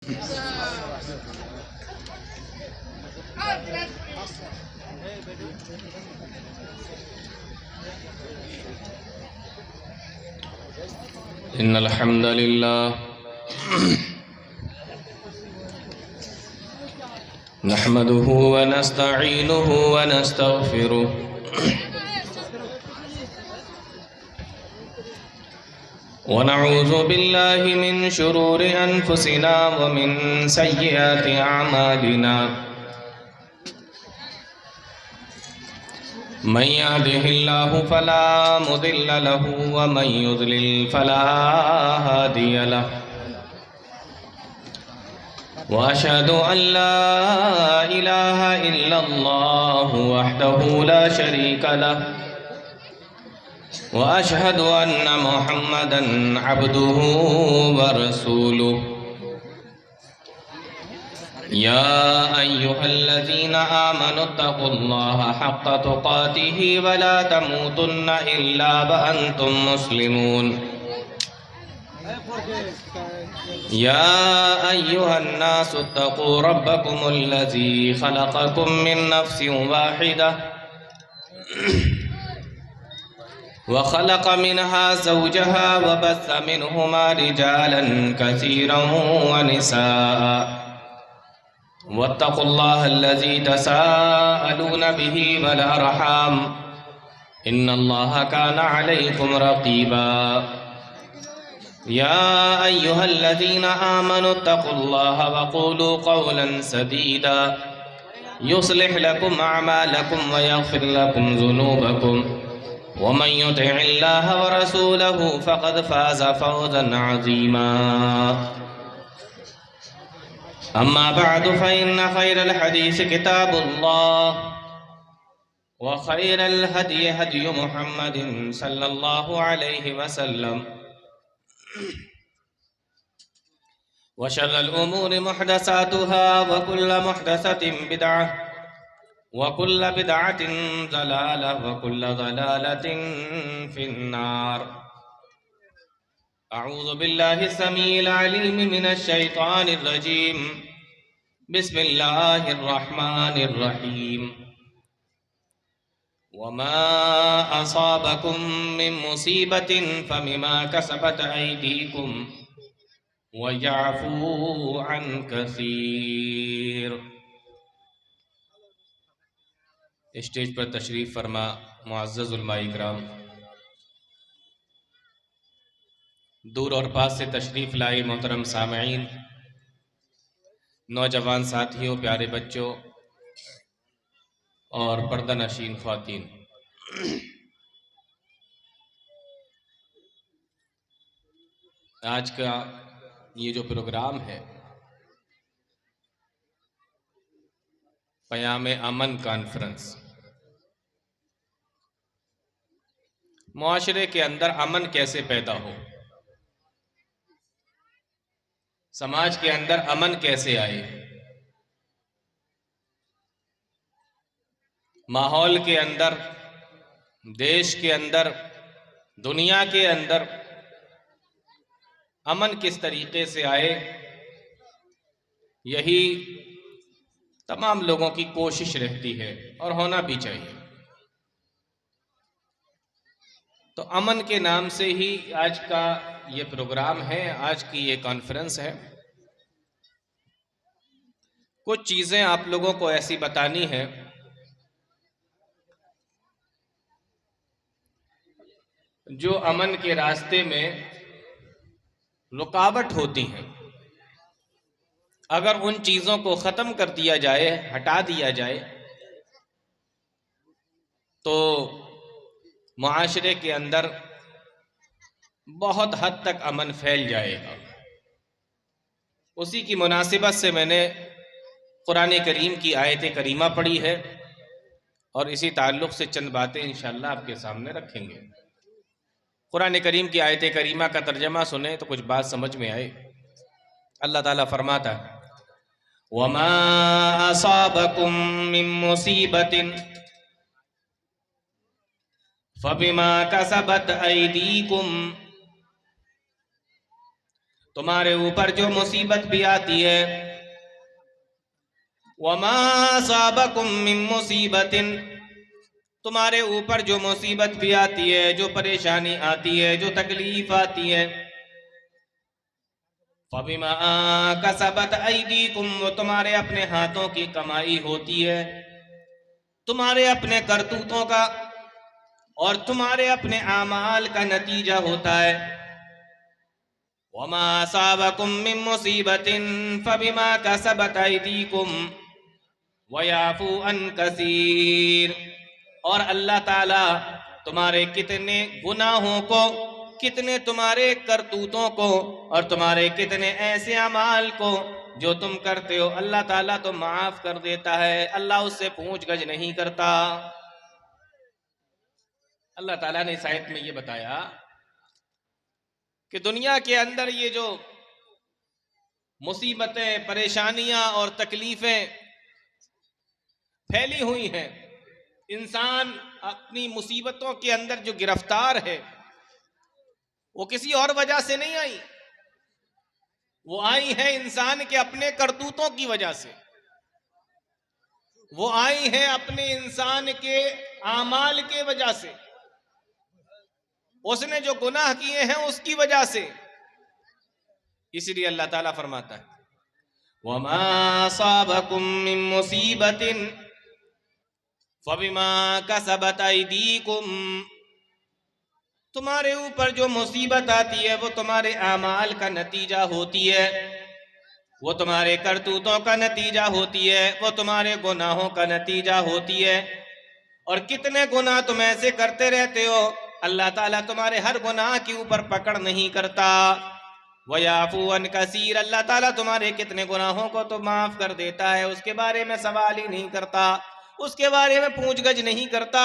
إن الحمد لله نحمده ونستعينه ونستغفره ونعوذ بالله من شرور أنفسنا ومن سيئات أعمالنا من يهده الله فلا مضل له ومن يضلل فلا هادي له وأشهد أن لا إله إلا الله وحده لا شريك له وأشهد أن محمدًا عبده ورسوله يا أيها الذين آمنوا اتقوا الله حق تقاته ولا تموتن إلا وأنتم مسلمون يا أيها الناس اتقوا ربكم الذي خلقكم من نفس واحدة وخلق منها زوجها وبث منهما رجالا كثيرا ونساء واتقوا الله الذي تساءلون به والأرحام إن الله كان عليكم رقيبا يا أيها الذين آمنوا اتقوا الله وقولوا قولا سديدا يصلح لكم أعمالكم ويغفر لكم ذنوبكم ومن يطع الله ورسوله فقد فاز فوزا عظيما أما بعد فإن خير الحديث كتاب الله وخير الهدي هدي محمد صلى الله عليه وسلم وشر الأمور محدثاتها وكل محدثة بدعة وكل بدعة ضلالة وكل ضلالة في النار أعوذ بالله السميع العليم من الشيطان الرجيم بسم الله الرحمن الرحيم وما أصابكم من مصيبة فبما كسبت أيديكم ويعفو عن كثير. اسٹیج پر تشریف فرما معزز علماء اکرام، دور اور پاس سے تشریف لائے محترم سامعین، نوجوان ساتھیوں، پیارے بچوں اور پردہ نشین خواتین، آج کا یہ جو پروگرام ہے پیام امن کانفرنس، معاشرے کے اندر امن کیسے پیدا ہو، سماج کے اندر امن کیسے آئے، ماحول کے اندر، دیش کے اندر، دنیا کے اندر امن کس طریقے سے آئے، یہی تمام لوگوں کی کوشش رہتی ہے اور ہونا بھی چاہیے. تو امن کے نام سے ہی آج کا یہ پروگرام ہے، آج کی یہ کانفرنس ہے. کچھ چیزیں آپ لوگوں کو ایسی بتانی ہیں جو امن کے راستے میں رکاوٹ ہوتی ہیں. اگر ان چیزوں کو ختم کر دیا جائے، ہٹا دیا جائے، تو معاشرے کے اندر بہت حد تک امن پھیل جائے گا. اسی کی مناسبت سے میں نے قرآن کریم کی آیت کریمہ پڑھی ہے اور اسی تعلق سے چند باتیں انشاءاللہ آپ کے سامنے رکھیں گے. قرآن کریم کی آیت کریمہ کا ترجمہ سنیں تو کچھ بات سمجھ میں آئے. اللہ تعالیٰ فرماتا ہے وَمَا أَصَابَكُم مِّن مُّصِيبَةٍ فَبِمَا كَسَبَتْ أَيْدِيكُمْ. تمہارے اوپر جو مصیبت بھی آتی ہے، وما اصابکم من مصیبت، تمہارے اوپر جو مصیبت بھی آتی ہے، جو پریشانی آتی ہے، جو تکلیف آتی ہے، فبما کسبت ایدیکم، وہ تمہارے اپنے ہاتھوں کی کمائی ہوتی ہے، تمہارے اپنے کرتوتوں کا اور تمہارے اپنے اعمال کا نتیجہ ہوتا ہے۔ وما اصابکم من مصیبت فبما کسبت ایدیکم ویعفو عن کثیر، اور اللہ تعالی تمہارے کتنے گناہوں کو، کتنے تمہارے کرتوتوں کو اور تمہارے کتنے ایسے اعمال کو جو تم کرتے ہو، اللہ تعالیٰ تو معاف کر دیتا ہے، اللہ اس سے پوچھ گچھ نہیں کرتا۔ اللہ تعالیٰ نے اس آیت میں یہ بتایا کہ دنیا کے اندر یہ جو مصیبتیں، پریشانیاں اور تکلیفیں پھیلی ہوئی ہیں، انسان اپنی مصیبتوں کے اندر جو گرفتار ہے وہ کسی اور وجہ سے نہیں آئی، وہ آئی ہے انسان کے اپنے کرتوتوں کی وجہ سے، وہ آئی ہیں اپنے انسان کے اعمال کے وجہ سے، اس نے جو گناہ کیے ہیں اس کی وجہ سے۔ اس لیے اللہ تعالیٰ فرماتا ہے وَمَا أَصَابَكُم مِّن مُّصِيبَةٍ فَبِمَا كَسَبَتْ أَيْدِيكُمْ، تمہارے اوپر جو مصیبت آتی ہے وہ تمہارے اعمال کا نتیجہ ہوتی ہے، وہ تمہارے کرتوتوں کا نتیجہ ہوتی ہے، وہ تمہارے گناہوں کا نتیجہ ہوتی ہے۔ اور کتنے گناہ تم ایسے کرتے رہتے ہو، اللہ تعالیٰ تمہارے ہر گناہ کے اوپر پکڑ نہیں کرتا۔ وَيَعْفُو عَنْ كَثِيرٍ، اللہ تعالیٰ تمہارے کتنے گناہوں کو تو معاف کر دیتا ہے، اس کے بارے میں سوال ہی نہیں کرتا، اس کے بارے میں پوچھ گچھ نہیں کرتا۔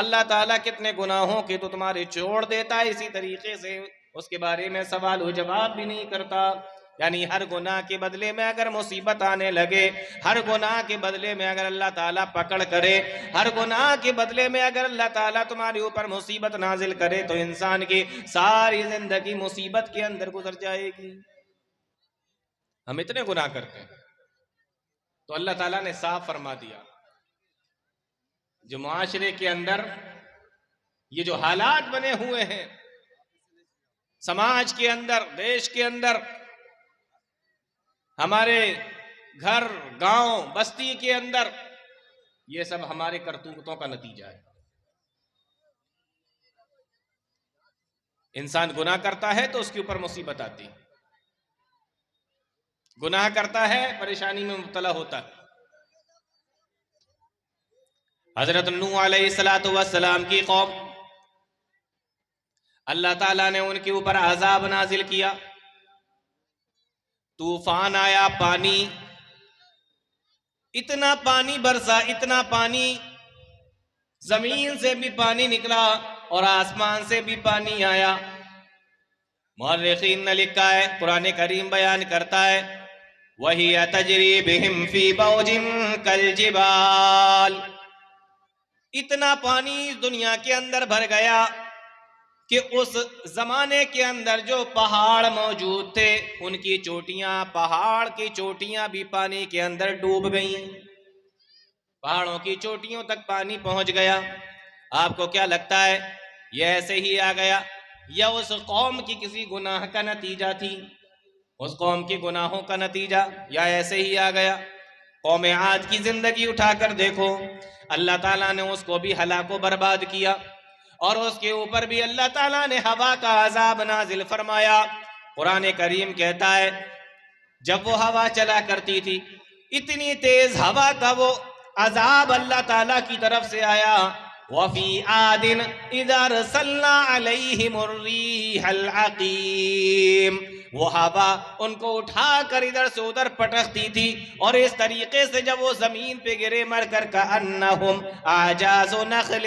اللہ تعالیٰ کتنے گناہوں کے تو تمہارے چھوڑ دیتا ہے، اسی طریقے سے اس کے بارے میں سوال و جواب بھی نہیں کرتا۔ یعنی ہر گناہ کے بدلے میں اگر مصیبت آنے لگے، ہر گناہ کے بدلے میں اگر اللہ تعالیٰ پکڑ کرے، ہر گناہ کے بدلے میں اگر اللہ تعالیٰ تمہارے اوپر مصیبت نازل کرے تو انسان کی ساری زندگی مصیبت کے اندر گزر جائے گی۔ ہم اتنے گناہ کرتے ہیں تو اللہ تعالیٰ نے صاف فرما دیا، جو معاشرے کے اندر یہ جو حالات بنے ہوئے ہیں، سماج کے اندر، دیش کے اندر، ہمارے گھر، گاؤں، بستی کے اندر، یہ سب ہمارے کرتوتوں کا نتیجہ ہے۔ انسان گناہ کرتا ہے تو اس کے اوپر مصیبت آتی ہے، گناہ کرتا ہے پریشانی میں مبتلا ہوتا ہے۔ حضرت نوح علیہ السلام کی قوم، اللہ تعالیٰ نے ان کے اوپر عذاب نازل کیا، طوفان آیا، پانی، اتنا پانی برسا، اتنا پانی، زمین سے بھی پانی نکلا اور آسمان سے بھی پانی آیا۔ مورخین نے لکھا ہے، قرآن کریم بیان کرتا ہے وَهِيَ تَجْرِي بِهِمْ فِي مَوْجٍ كَالْجِبَالِ، اتنا پانی اس دنیا کے اندر بھر گیا کہ اس زمانے کے اندر جو پہاڑ موجود تھے ان کی چوٹیاں، پہاڑ کی چوٹیاں بھی پانی کے اندر ڈوب گئیں، پہاڑوں کی چوٹیوں تک پانی پہنچ گیا۔ آپ کو کیا لگتا ہے یہ ایسے ہی آ گیا یا اس قوم کی کسی گناہ کا نتیجہ تھی، اس قوم کی گناہوں کا نتیجہ، یا ایسے ہی آ گیا؟ قوم عاد کی زندگی اٹھا کر دیکھو، اللہ تعالیٰ نے اس کو بھی ہلاک و برباد کیا، اور اس کے اوپر بھی اللہ تعالیٰ نے ہوا کا عذاب نازل فرمایا۔ قرآن کریم کہتا ہے جب وہ ہوا چلا کرتی تھی، اتنی تیز ہوا کا وہ عذاب اللہ تعالیٰ کی طرف سے آیا۔ وَفِي عَادٍ إِذَا أَرْسَلْنَا عَلَيْهِمُ الرِّيحَ الْعَقِيمَ، وہ ہوا ان کو اٹھا کر ادھر سے ادھر پٹکتی تھی، اور اس طریقے سے جب وہ زمین پہ گرے مر کر كَأَنَّهُمْ أَعْجَازُ نَخْلٍ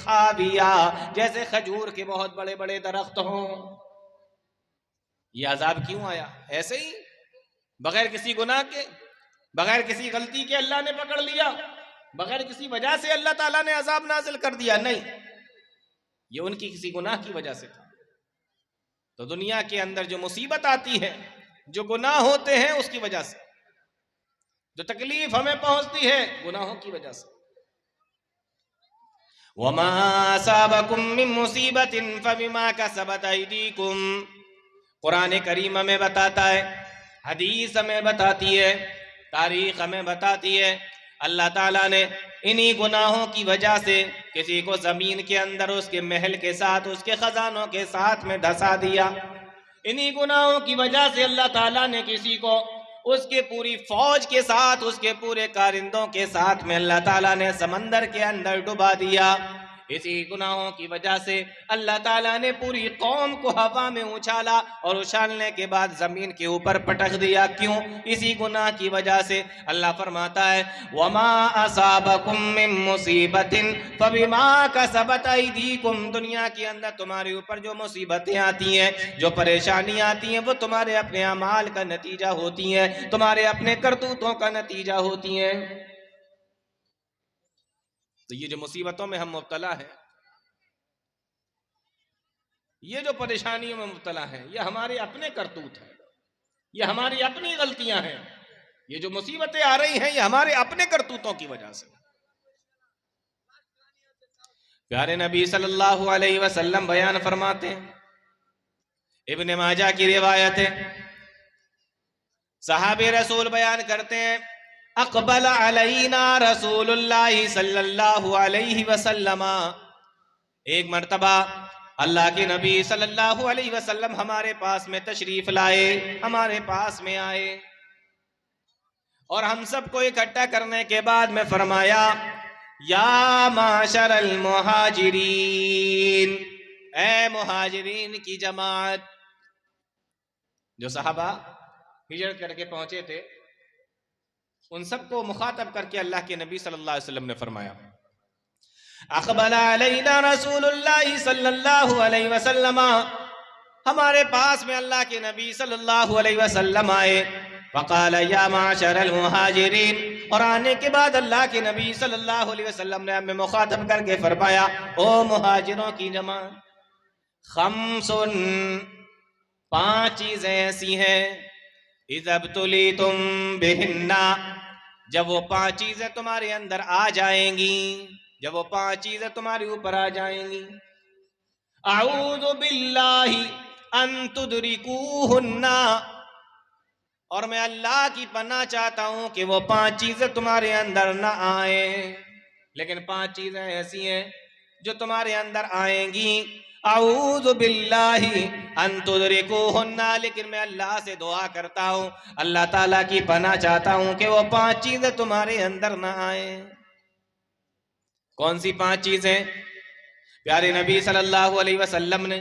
خَاوِيَةٍ، جیسے کھجور کے بہت بڑے بڑے درخت ہوں۔ یہ عذاب کیوں آیا؟ ایسے ہی بغیر کسی گناہ کے، بغیر کسی غلطی کے اللہ نے پکڑ لیا، بغیر کسی وجہ سے اللہ تعالیٰ نے عذاب نازل کر دیا؟ نہیں، یہ ان کی کسی گناہ کی وجہ سے تھا۔ تو دنیا کے اندر جو مصیبت آتی ہے، جو گناہ ہوتے ہیں اس کی وجہ سے، جو تکلیف ہمیں پہنچتی ہے گناہوں کی وجہ سے. وَمَا أَصَابَكُم مِّن مُّصِيبَةٍ فَبِمَا كَسَبَتْ أَيْدِيكُمْ. قرآن کریم ہمیں بتاتا ہے، حدیث ہمیں بتاتی ہے، تاریخ ہمیں بتاتی ہے، اللہ تعالیٰ نے انہی گناہوں کی وجہ سے کسی کو زمین کے اندر اس کے محل کے ساتھ، اس کے خزانوں کے ساتھ میں دھسا دیا. انہی گناہوں کی وجہ سے اللہ تعالیٰ نے کسی کو اس کے پوری فوج کے ساتھ، اس کے پورے کارندوں کے ساتھ میں اللہ تعالیٰ نے سمندر کے اندر ڈبا دیا. اسی گناہوں کی وجہ سے اللہ تعالیٰ نے پوری قوم کو ہوا میں اچھالا اور اچھالنے کے بعد زمین کے اوپر پٹک دیا. کیوں؟ اسی گناہ کی وجہ سے. اللہ فرماتا ہے وَمَا أَصَابَكُم مِّن مُّصِيبَةٍ فَبِمَا كَسَبَتْ أَيْدِيكُمْ. دنیا کے اندر تمہارے اوپر جو مصیبتیں آتی ہیں، جو پریشانیاں آتی ہیں، وہ تمہارے اپنے اعمال کا نتیجہ ہوتی ہیں، تمہارے اپنے کرتوتوں کا نتیجہ ہوتی ہیں. تو یہ جو مصیبتوں میں ہم مبتلا ہیں، یہ جو پریشانیوں میں مبتلا ہیں، یہ ہمارے اپنے کرتوت ہیں، یہ ہماری اپنی غلطیاں ہیں. یہ جو مصیبتیں آ رہی ہیں یہ ہمارے اپنے کرتوتوں کی وجہ سے. پیارے نبی صلی اللہ علیہ وسلم بیان فرماتے ہیں، ابن ماجہ کی روایت ہے، صحابہ رسول بیان کرتے ہیں اقبل علینا رسول اللہ صلی اللہ علیہ وسلم. ایک مرتبہ اللہ کے نبی صلی اللہ علیہ وسلم ہمارے پاس میں تشریف لائے، ہمارے پاس میں آئے، اور ہم سب کو اکٹھا کرنے کے بعد میں فرمایا یا معاشر المہاجرین، اے مہاجرین کی جماعت. جو صحابہ ہجرت کر کے پہنچے تھے ان سب کو مخاطب کر کے اللہ کے نبی صلی اللہ علیہ وسلم نے فرمایا اقبل علینا رسول اللہ صلی اللہ علیہ وسلم. ہمارے پاس میں اللہ کے نبی صلی اللہ علیہ وسلم آئے، فقال یا معاشر المہاجرین، اور آنے کے بعد اللہ کے نبی صلی اللہ علیہ وسلم نے ہمیں مخاطب کر کے فرمایا او مہاجروں کی جماعت، خمس، 5 چیزیں ایسی ہیں، اذا ابتلیتم بہن، جب وہ 5 چیزیں تمہارے اندر آ جائیں گی، جب وہ 5 چیزیں تمہارے اوپر آ جائیں گی، اعوذ باللہ ان تدرکوہن، اور میں اللہ کی پناہ چاہتا ہوں کہ وہ 5 چیزیں تمہارے اندر نہ آئیں. لیکن 5 چیزیں ایسی ہیں جو تمہارے اندر آئیں گی، اعوذ باللہ ان تدرکوہن، لیکن میں اللہ سے دعا کرتا ہوں، اللہ تعالیٰ کی پناہ چاہتا ہوں کہ وہ 5 چیزیں تمہارے اندر نہ آئیں. کون سی 5 چیزیں؟ پیارے نبی صلی اللہ علیہ وسلم نے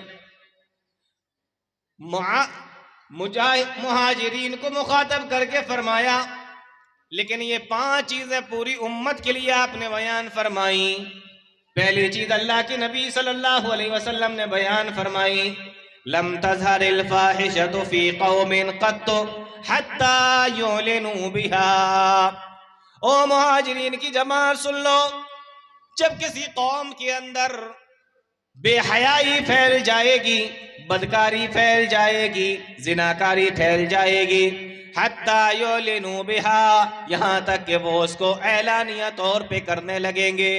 مہاجرین کو مخاطب کر کے فرمایا، لیکن یہ 5 چیزیں پوری امت کے لیے آپ نے بیان فرمائی. پہلی چیز اللہ کے نبی صلی اللہ علیہ وسلم نے بیان فرمائی، لم تظہر الفاحشۃ فی قوم قط حتی یعلنوا بها. او مہاجرین کی جماعت سن لو، جب کسی قوم کے اندر بے حیائی پھیل جائے گی، بدکاری پھیل جائے گی، زناکاری پھیل جائے گی، حتی یعلنوا بها، یہاں تک کہ وہ اس کو اعلانیہ طور پہ کرنے لگیں گے.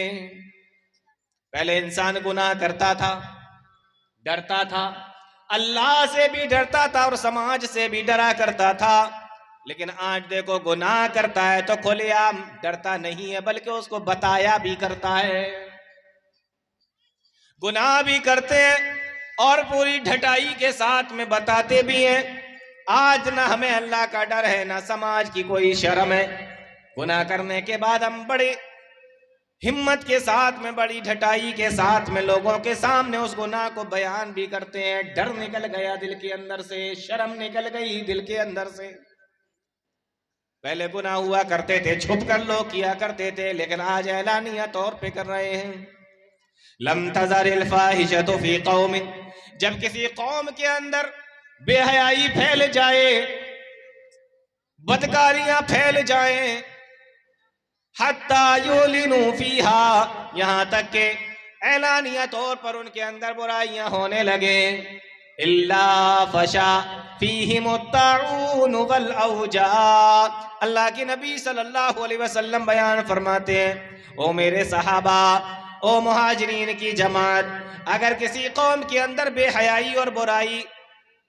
پہلے انسان گناہ کرتا تھا، ڈرتا تھا، اللہ سے بھی ڈرتا تھا اور سماج سے بھی ڈرا کرتا تھا. لیکن آج دیکھو گناہ کرتا ہے تو کھلے عام ڈرتا نہیں ہے، بلکہ اس کو بتایا بھی کرتا ہے. گناہ بھی کرتے ہیں اور پوری ڈھٹائی کے ساتھ میں بتاتے بھی ہیں. آج نہ ہمیں اللہ کا ڈر ہے، نہ سماج کی کوئی شرم ہے. گناہ کرنے کے بعد ہم بڑے ہمت کے ساتھ میں، بڑی ڈھٹائی کے ساتھ میں لوگوں کے سامنے اس گناہ کو بیان بھی کرتے ہیں. ڈر نکل گیا دل کے اندر سے، شرم نکل گئی دل کے اندر سے. پہلے گناہ ہوا کرتے تھے چھپ کر لوگ کیا کرتے تھے، لیکن آج اعلانیہ طور پہ کر رہے ہیں. لم تظہر الفاحشۃ فی قوم، جب کسی قوم کے اندر بے حیائی پھیل جائے، بدکاریاں پھیل جائیں، حتی یعلنوا فیہا، یہاں تک کہ اعلانیہ طور پر ان کے اندر برائیاں ہونے لگیں. الا فشا فیہم الطاعون والاوجاع. اللہ کے نبی صلی اللہ علیہ وسلم بیان فرماتے ہیں، او میرے صحابہ، او مہاجرین کی جماعت، اگر کسی قوم کے اندر بے حیائی اور برائی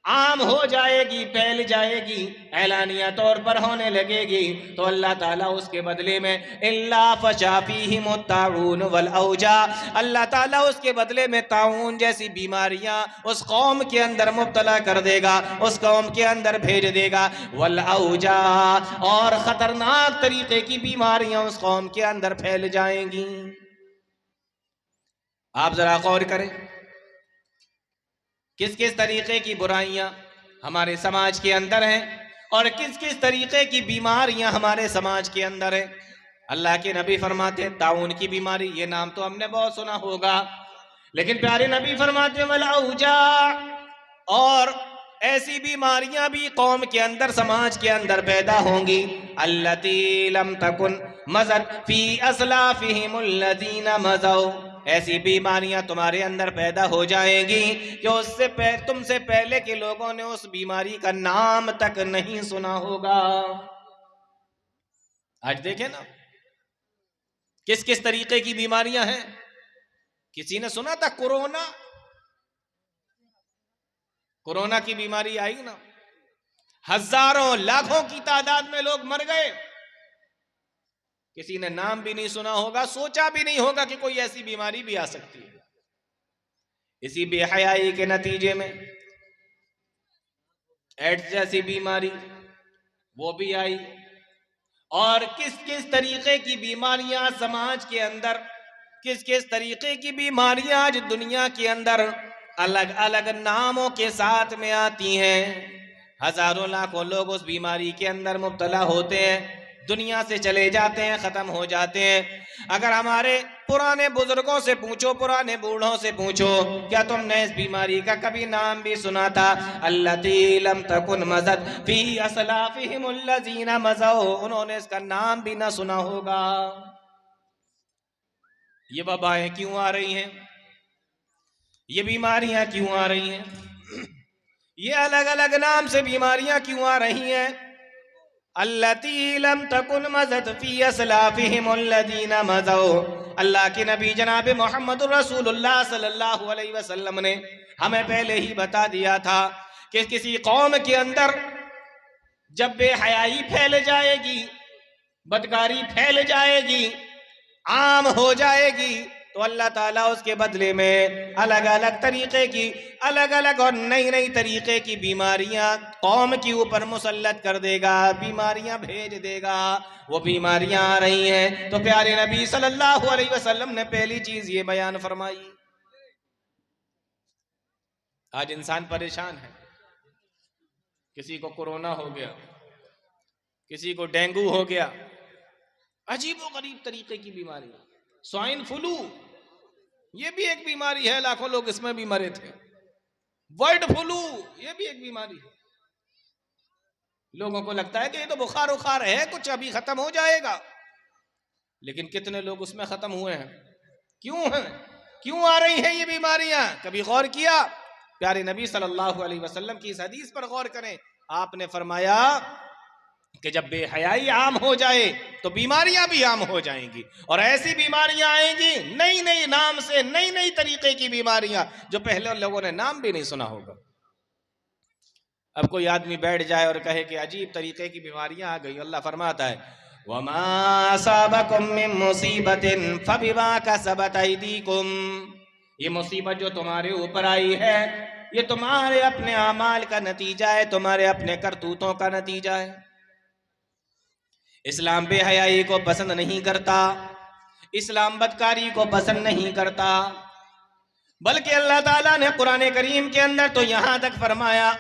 عام ہو جائے گی، پھیل جائے گی، اعلانیہ طور پر ہونے لگے گی، تو اللہ تعالیٰ اس کے بدلے میں الا فشا فیہم الطاعون والاوجاع، اللہ تعالیٰ اس کے بدلے میں طاعون جیسی بیماریاں اس قوم کے اندر مبتلا کر دے گا، اس قوم کے اندر بھیج دے گا، والاوجاع، اور خطرناک طریقے کی بیماریاں اس قوم کے اندر پھیل جائیں گی. آپ ذرا غور کریں، کس کس طریقے کی برائیاں ہمارے سماج کے اندر ہیں اور کس کس طریقے کی بیماریاں ہمارے سماج کے اندر ہیں. اللہ کے نبی فرماتے ہیں طاعون کی بیماری، یہ نام تو ہم نے بہت سنا ہوگا، لیکن پیارے نبی فرماتے ہیں والاوجاع، اور ایسی بیماریاں بھی قوم کے اندر، سماج کے اندر پیدا ہوں گی، التی لم تکن مضت فی اسلافہم الذین مضوا، ایسی بیماریاں تمہارے اندر پیدا ہو جائیں گی کہ اس سے تم سے پہلے کے لوگوں نے اس بیماری کا نام تک نہیں سنا ہوگا. آج دیکھیں نا کس کس طریقے کی بیماریاں ہیں. کسی نے سنا تھا کورونا کی بیماری آئی نا، ہزاروں لاکھوں کی تعداد میں لوگ مر گئے، کسی نے نام بھی نہیں سنا ہوگا، سوچا بھی نہیں ہوگا کہ کوئی ایسی بیماری بھی آ سکتی ہے. اسی بے حیائی کے نتیجے میں ایڈز جیسی بیماری وہ بھی آئی، اور کس کس طریقے کی بیماریاں سماج کے اندر، کس کس طریقے کی بیماریاں آج دنیا کے اندر الگ الگ ناموں کے ساتھ میں آتی ہیں. ہزاروں لاکھوں لوگ اس بیماری کے اندر مبتلا ہوتے ہیں، دنیا سے چلے جاتے ہیں، ختم ہو جاتے ہیں. اگر ہمارے پرانے بزرگوں سے پوچھو، پرانے بوڑھوں سے پوچھو، کیا تم نے اس بیماری کا کبھی نام بھی سنا تھا؟ التی لم تکن مضت فی اسلافہم الذین مضوا، انہوں نے اس کا نام بھی نہ سنا ہوگا. یہ وبائیں کیوں آ رہی ہیں؟ یہ بیماریاں کیوں آ رہی ہیں؟ یہ الگ الگ نام سے بیماریاں کیوں آ رہی ہیں؟ التی لم تکن مضت فی اسلافہم الذین مضوا، اللہ کے نبی جناب محمد رسول اللہ صلی اللہ علیہ وسلم نے ہمیں پہلے ہی بتا دیا تھا کہ کسی قوم کے اندر جب بے حیائی پھیل جائے گی، بدکاری پھیل جائے گی، عام ہو جائے گی، تو اللہ تعالیٰ اس کے بدلے میں الگ الگ طریقے کی، الگ الگ اور نئی نئی طریقے کی بیماریاں قوم کے اوپر مسلط کر دے گا، بیماریاں بھیج دے گا. وہ بیماریاں آ رہی ہیں تو پیارے نبی صلی اللہ علیہ وسلم نے پہلی چیز یہ بیان فرمائی. آج انسان پریشان ہے، کسی کو کورونا ہو گیا، کسی کو ڈینگو ہو گیا، عجیب و غریب طریقے کی بیماری. سوائن فلو یہ بھی ایک بیماری ہے، لاکھوں لوگ اس میں بھی مرے تھے. برڈ فلو یہ بھی ایک بیماری ہے. لوگوں کو لگتا ہے کہ یہ تو بخار اخار ہے، کچھ ابھی ختم ہو جائے گا، لیکن کتنے لوگ اس میں ختم ہوئے ہیں؟ کیوں ہیں؟ کیوں آ رہی ہیں یہ بیماریاں؟ کبھی غور کیا؟ پیارے نبی صلی اللہ علیہ وسلم کی اس حدیث پر غور کریں. آپ نے فرمایا کہ جب بے حیائی عام ہو جائے تو بیماریاں بھی عام ہو جائیں گی، اور ایسی بیماریاں آئیں گی نئی نئی نام سے، نئی نئی طریقے کی بیماریاں جو پہلے لوگوں نے نام بھی نہیں سنا ہوگا. اب کوئی آدمی بیٹھ جائے اور کہے کہ عجیب طریقے کی بیماریاں آ گئی، اللہ فرماتا ہے وَمَا أَصَابَكُم مِّن مُّصِيبَةٍ فَبِمَا كَسَبَتْ أَيْدِيكُمْ، یہ مصیبت جو تمہارے اوپر آئی ہے یہ تمہارے اپنے اعمال کا نتیجہ ہے، تمہارے اپنے کرتوتوں کا نتیجہ ہے. اسلام بے حیائی کو پسند نہیں کرتا، اسلام بدکاری کو پسند نہیں کرتا، بلکہ اللہ تعالیٰ نے قرآن کریم کے اندر تو یہاں تک فرمایا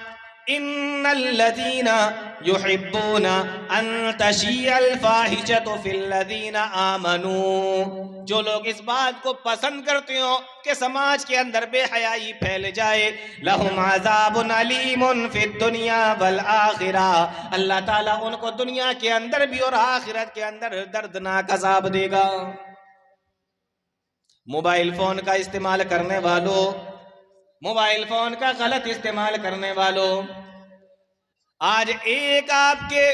ان الذین یحبون ان تشیع الفاحشۃ فی الذین آمنوا، جو لوگ اس بات کو پسند کرتے ہو کہ سماج کے اندر بے حیائی پھیل جائے، لہم عذاب علیم فی الدنیا والآخرہ، اللہ تعالیٰ ان کو دنیا کے اندر بھی اور آخرت کے اندر دردناک عذاب دے گا. موبائل فون کا استعمال کرنے والوں، موبائل فون کا غلط استعمال کرنے والوں، آج ایک آپ کے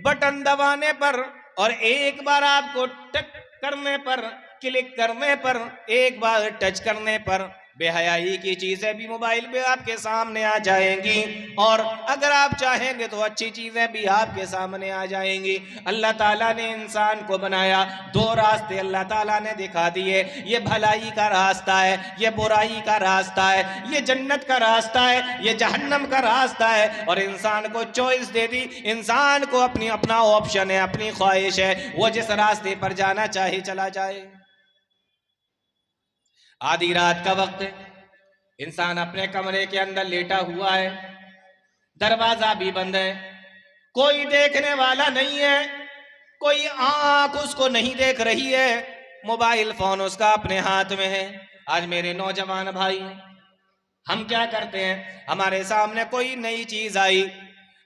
بٹن دبانے پر اور ایک بار آپ کو ٹک کرنے پر، کلک کرنے پر، ایک بار ٹچ کرنے پر بے حیائی کی چیزیں بھی موبائل پہ آپ کے سامنے آ جائیں گی، اور اگر آپ چاہیں گے تو اچھی چیزیں بھی آپ کے سامنے آ جائیں گی۔ اللہ تعالیٰ نے انسان کو بنایا، دو راستے اللہ تعالیٰ نے دکھا دیے، یہ بھلائی کا راستہ ہے، یہ برائی کا راستہ ہے، یہ جنت کا راستہ ہے، یہ جہنم کا راستہ ہے، اور انسان کو چوائس دے دی، انسان کو اپنا آپشن ہے، اپنی خواہش ہے، وہ جس راستے پر جانا چاہے چلا جائے۔ آدھی رات کا وقت ہے، انسان اپنے کمرے کے اندر لیٹا ہوا ہے، دروازہ بھی بند ہے، کوئی دیکھنے والا نہیں ہے، کوئی آنکھ اس کو نہیں دیکھ رہی ہے، موبائل فون اس کا اپنے ہاتھ میں ہے۔ آج میرے نوجوان بھائی، ہم کیا کرتے ہیں؟ ہمارے سامنے کوئی نئی چیز آئی،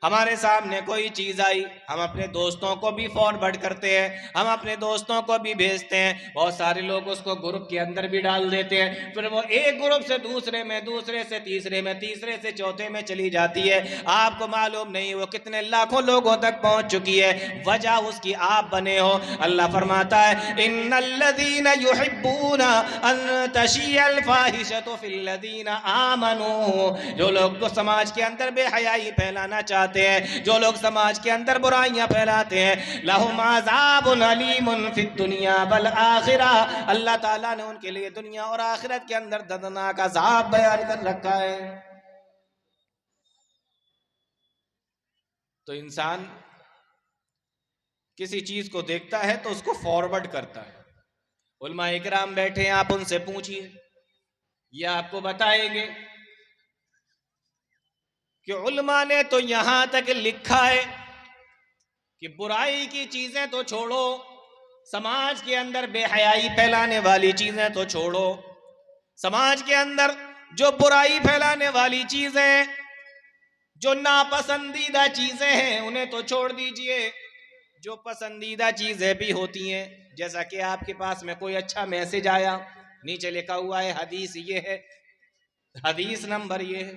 ہمارے سامنے کوئی چیز آئی، ہم اپنے دوستوں کو بھی فارورڈ کرتے ہیں، ہم اپنے دوستوں کو بھی بھیجتے ہیں، بہت سارے لوگ اس کو گروپ کے اندر بھی ڈال دیتے ہیں، پھر وہ ایک گروپ سے دوسرے میں، دوسرے سے تیسرے میں، تیسرے سے چوتھے میں چلی جاتی ہے، آپ کو معلوم نہیں وہ کتنے لاکھوں لوگوں تک پہنچ چکی ہے، وجہ اس کی آپ بنے ہو۔ اللہ فرماتا ہے ان الذین یحبون ان تشیع الفاحشۃ فی الذین آمنوا، جو لوگ تو سماج کے اندر بے حیائی پھیلانا چاہتے ہیں، جو لوگ سماج کے اندر برائیاں پھیلاتے ہیں، لہم عذاب علیم فی الدنیا والآخرہ، اللہ تعالیٰ نے ان کے لیے دنیا اور آخرت کے اندر دردناک عذاب بیان کر رکھا ہے۔ تو انسان کسی چیز کو دیکھتا ہے تو اس کو فارورڈ کرتا ہے۔ علماء اکرام بیٹھے ہیں، آپ ان سے پوچھئے، یہ آپ کو بتائیں گے کہ علماء نے تو یہاں تک لکھا ہے کہ برائی کی چیزیں تو چھوڑو، سماج کے اندر بے حیائی پھیلانے والی چیزیں تو چھوڑو، سماج کے اندر جو برائی پھیلانے والی چیزیں، جو ناپسندیدہ چیزیں ہیں انہیں تو چھوڑ دیجئے، جو پسندیدہ چیزیں بھی ہوتی ہیں، جیسا کہ آپ کے پاس میں کوئی اچھا میسج آیا، نیچے لکھا ہوا ہے حدیث یہ ہے، حدیث نمبر یہ ہے،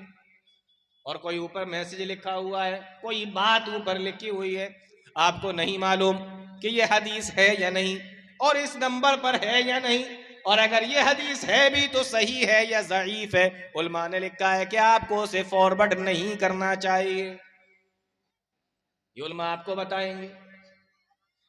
اور کوئی اوپر میسج لکھا ہوا ہے، کوئی بات اوپر لکھی ہوئی ہے، آپ کو نہیں معلوم کہ یہ حدیث ہے یا نہیں، اور اس نمبر پر ہے یا نہیں، اور اگر یہ حدیث ہے بھی تو صحیح ہے یا ضعیف ہے، علماء نے لکھا ہے کہ آپ کو اسے فارورڈ نہیں کرنا چاہیے۔ یہ علماء آپ کو بتائیں گے۔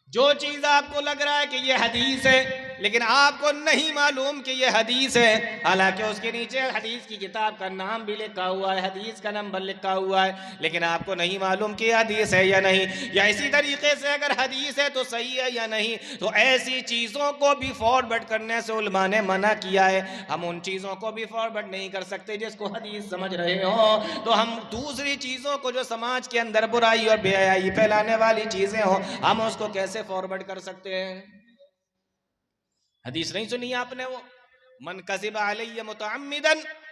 جو چیز آپ کو لگ رہا ہے کہ یہ حدیث ہے لیکن آپ کو نہیں معلوم کہ یہ حدیث ہے، حالانکہ اس کے نیچے حدیث کی کتاب کا نام بھی لکھا ہوا ہے، حدیث کا نمبر لکھا ہوا ہے، لیکن آپ کو نہیں معلوم کہ یہ حدیث ہے یا نہیں، یا اسی طریقے سے اگر حدیث ہے تو صحیح ہے یا نہیں، تو ایسی چیزوں کو بھی فارورڈ کرنے سے علماء نے منع کیا ہے۔ ہم ان چیزوں کو بھی فارورڈ نہیں کر سکتے جس کو حدیث سمجھ رہے ہوں، تو ہم دوسری چیزوں کو جو سماج کے اندر برائی اور بے حیائی پھیلانے والی چیزیں ہوں، ہم اس کو کیسے فارورڈ کر سکتے ہیں؟ حدیث نہیں سنی آپ نے؟ وہ من کذب علی متعمدا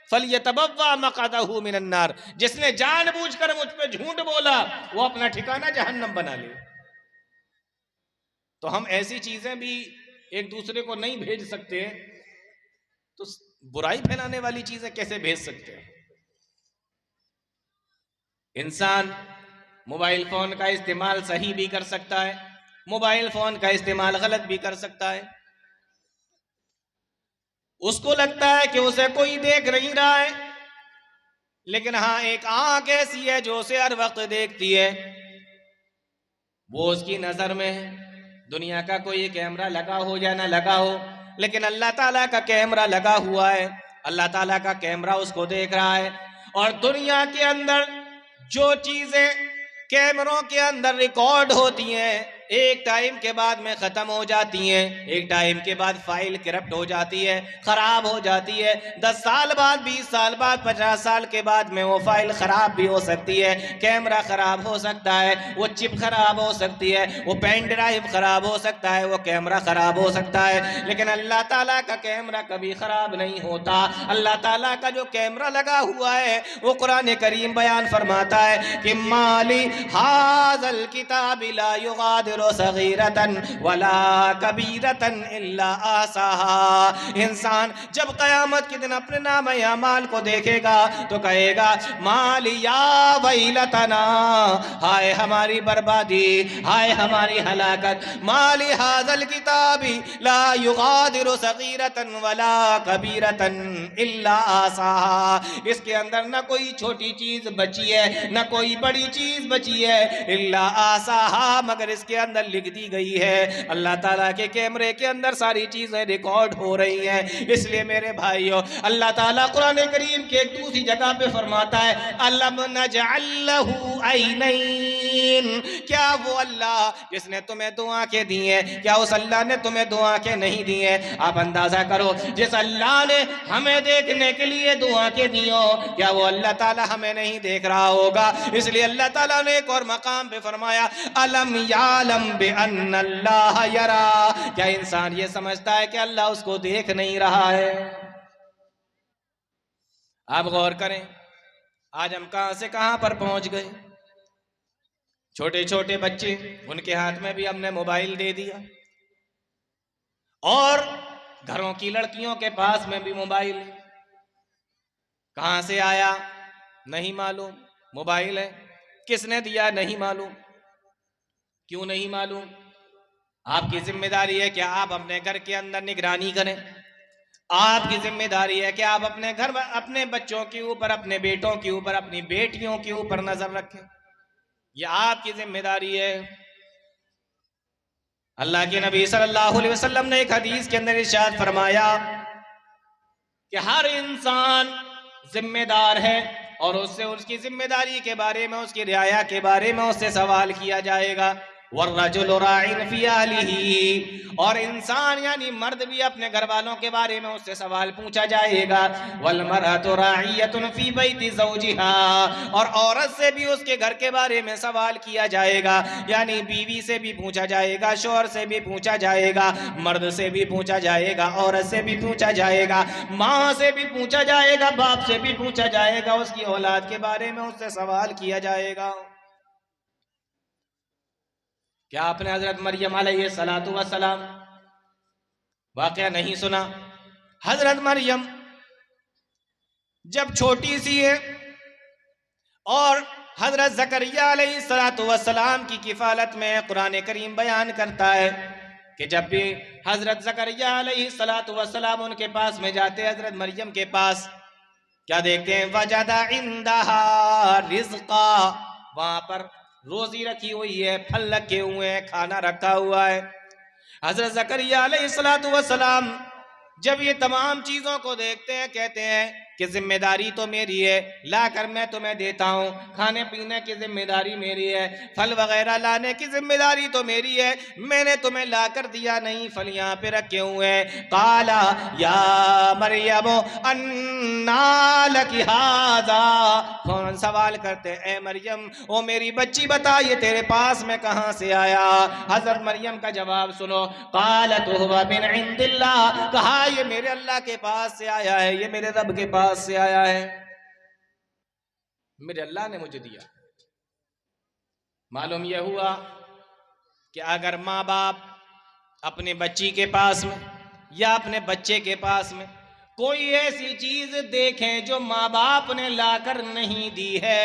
فلیتبوأ مقعدہ من النار، جس نے جان بوجھ کر مجھ پہ جھوٹ بولا وہ اپنا ٹھکانہ جہنم بنا لے۔ تو ہم ایسی چیزیں بھی ایک دوسرے کو نہیں بھیج سکتے، تو برائی پھیلانے والی چیزیں کیسے بھیج سکتے ہیں؟ انسان موبائل فون کا استعمال صحیح بھی کر سکتا ہے، موبائل فون کا استعمال غلط بھی کر سکتا ہے۔ اس کو لگتا ہے کہ اسے کوئی دیکھ نہیں رہا ہے، لیکن ہاں ایک آنکھ ایسی ہے جو اسے ہر وقت دیکھتی ہے، وہ اس کی نظر میں ہے۔ دنیا کا کوئی کیمرہ لگا ہو یا نہ لگا ہو، لیکن اللہ تعالیٰ کا کیمرہ لگا ہوا ہے، اللہ تعالیٰ کا کیمرہ اس کو دیکھ رہا ہے، اور دنیا کے اندر جو چیزیں کیمروں کے اندر ریکارڈ ہوتی ہیں ایک ٹائم کے بعد میں ختم ہو جاتی ہیں، ایک ٹائم کے بعد فائل کرپٹ ہو جاتی ہے، خراب ہو جاتی ہے، 10 سال بعد، 20 سال بعد، 50 سال کے بعد میں وہ فائل خراب بھی ہو سکتی ہے، کیمرہ خراب ہو سکتا ہے، وہ چپ خراب ہو سکتی ہے، وہ پین ڈرائیو خراب ہو سکتا ہے، وہ کیمرہ خراب ہو سکتا ہے، لیکن اللہ تعالیٰ کا کیمرہ کبھی خراب نہیں ہوتا۔ اللہ تعالیٰ کا جو کیمرہ لگا ہوا ہے وہ قرآن کریم بیان فرماتا ہے کہ مالی ھذا الکتاب لا یغادر یغادر صغیرۃ ولا کبیرۃ الا احصاها. انسان جب قیامت کے دن اپنے نام اعمال کو دیکھے گا تو کہے گا مالی یا ویلتنا، ہائے ہماری بربادی، ہائے ہماری ہلاکت. مالی ھذا الکتاب لا یغادر صغیرۃ ولا کبیرۃ الا احصاها. اس کے اندر نہ کوئی چھوٹی چیز بچی ہے نہ کوئی بڑی چیز بچی ہے، الا احصاها، مگر اس کے اندر لکھ دی گئی ہے. اللہ تعالیٰ کے کیمرے کے اندر ساری چیزیں ریکارڈ ہو رہی ہیں. اس لیے میرے بھائیو، اللہ تعالیٰ قرآن کریم کے ایک دوسری جگہ پہ فرماتا ہے الم نجعل لہ عینین. کیا وہ اللہ جس نے تمہیں دو آنکھیں دی ہیں، کیا اس اللہ نے تمہیں دو آنکھیں نہیں دی ہیں؟ آپ اندازہ کرو، جس اللہ نے ہمیں دیکھنے کے لیے دو آنکھیں دی ہوں، کیا وہ اللہ تعالیٰ ہمیں نہیں دیکھ رہا ہوگا؟ اس لیے اللہ تعالیٰ نے ایک اور مقام پہ فرمایا الم یعلم بان اللہ یری. کیا انسان یہ سمجھتا ہے کہ اللہ اس کو دیکھ نہیں رہا ہے؟ آپ غور کریں، آج ہم کہاں سے کہاں پر پہنچ گئے. چھوٹے چھوٹے بچے، ان کے ہاتھ میں بھی ہم نے موبائل دے دیا، اور گھروں کی لڑکیوں کے پاس میں بھی موبائل ہے. کہاں سے آیا نہیں معلوم، موبائل ہے، کس نے دیا نہیں معلوم. کیوں نہیں معلوم؟ آپ کی ذمہ داری ہے کہ آپ اپنے گھر کے اندر نگرانی کریں. آپ کی ذمہ داری ہے کہ آپ اپنے گھر، اپنے بچوں کے اوپر، اپنے بیٹوں کے اوپر، اپنی بیٹیوں کے اوپر نظر رکھیں. یہ آپ کی ذمہ داری ہے. اللہ کے نبی صلی اللہ علیہ وسلم نے ایک حدیث کے اندر ارشاد فرمایا کہ ہر انسان ذمہ دار ہے، اور اس سے اس کی ذمہ داری کے بارے میں، اس کی رعایا کے بارے میں اس سے سوال کیا جائے گا. والرجل راع فی اہلہ، اور انسان یعنی مرد بھی اپنے گھر والوں کے بارے میں اس سے سوال پوچھا جائے گا. والمرأة راعیۃ فی بیت زوجها، اور عورت سے بھی اس کے گھر کے بارے میں سوال کیا جائے گا. یعنی بیوی سے بھی پوچھا جائے گا، شوہر سے بھی پوچھا جائے گا، مرد سے بھی پوچھا جائے گا، عورت سے بھی پوچھا جائے گا، ماں سے بھی پوچھا جائے گا، باپ سے بھی پوچھا جائے گا، اس کی اولاد کے بارے میں اس سے سوال کیا جائے گا. کیا آپ نے حضرت مریم علیہ السلام واقعہ نہیں سنا؟ حضرت مریم جب چھوٹی سی ہے، اور حضرت زکریا علیہ السلام کی کفالت میں قرآن کریم بیان کرتا ہے کہ جب بھی حضرت زکریا علیہ السلام ان کے پاس میں جاتے، حضرت مریم کے پاس، کیا دیکھتے ہیں؟ وجد عندها رزقا، وہاں پر روزی رکھی ہوئی ہے، پھل رکھے ہوئے ہیں، کھانا رکھا ہوا ہے. حضرت زکریا علیہ السلام جب یہ تمام چیزوں کو دیکھتے ہیں، کہتے ہیں کہ ذمہ داری تو میری ہے، لا کر میں تمہیں دیتا ہوں، کھانے پینے کی ذمہ داری میری ہے، پھل وغیرہ لانے کی ذمہ داری تو میری ہے، میں نے تمہیں لا کر دیا نہیں، پھل یہاں پہ رکھے ہوئے ہیں. قالا یا مریم انا لکی ھذا، فوراً سوال کرتے ہیں اے مریم، او میری بچی بتا یہ تیرے پاس میں کہاں سے آیا؟ حضرت مریم کا جواب سنو. قالت هو من عند اللہ، کہا یہ میرے اللہ کے پاس سے آیا ہے، یہ میرے رب کے پاس سے آیا ہے، میرے اللہ نے مجھے دیا. معلوم یہ ہوا کہ اگر ماں باپ اپنے بچی کے پاس میں یا اپنے بچے کے پاس میں کوئی ایسی چیز دیکھیں جو ماں باپ نے لا کر نہیں دی ہے،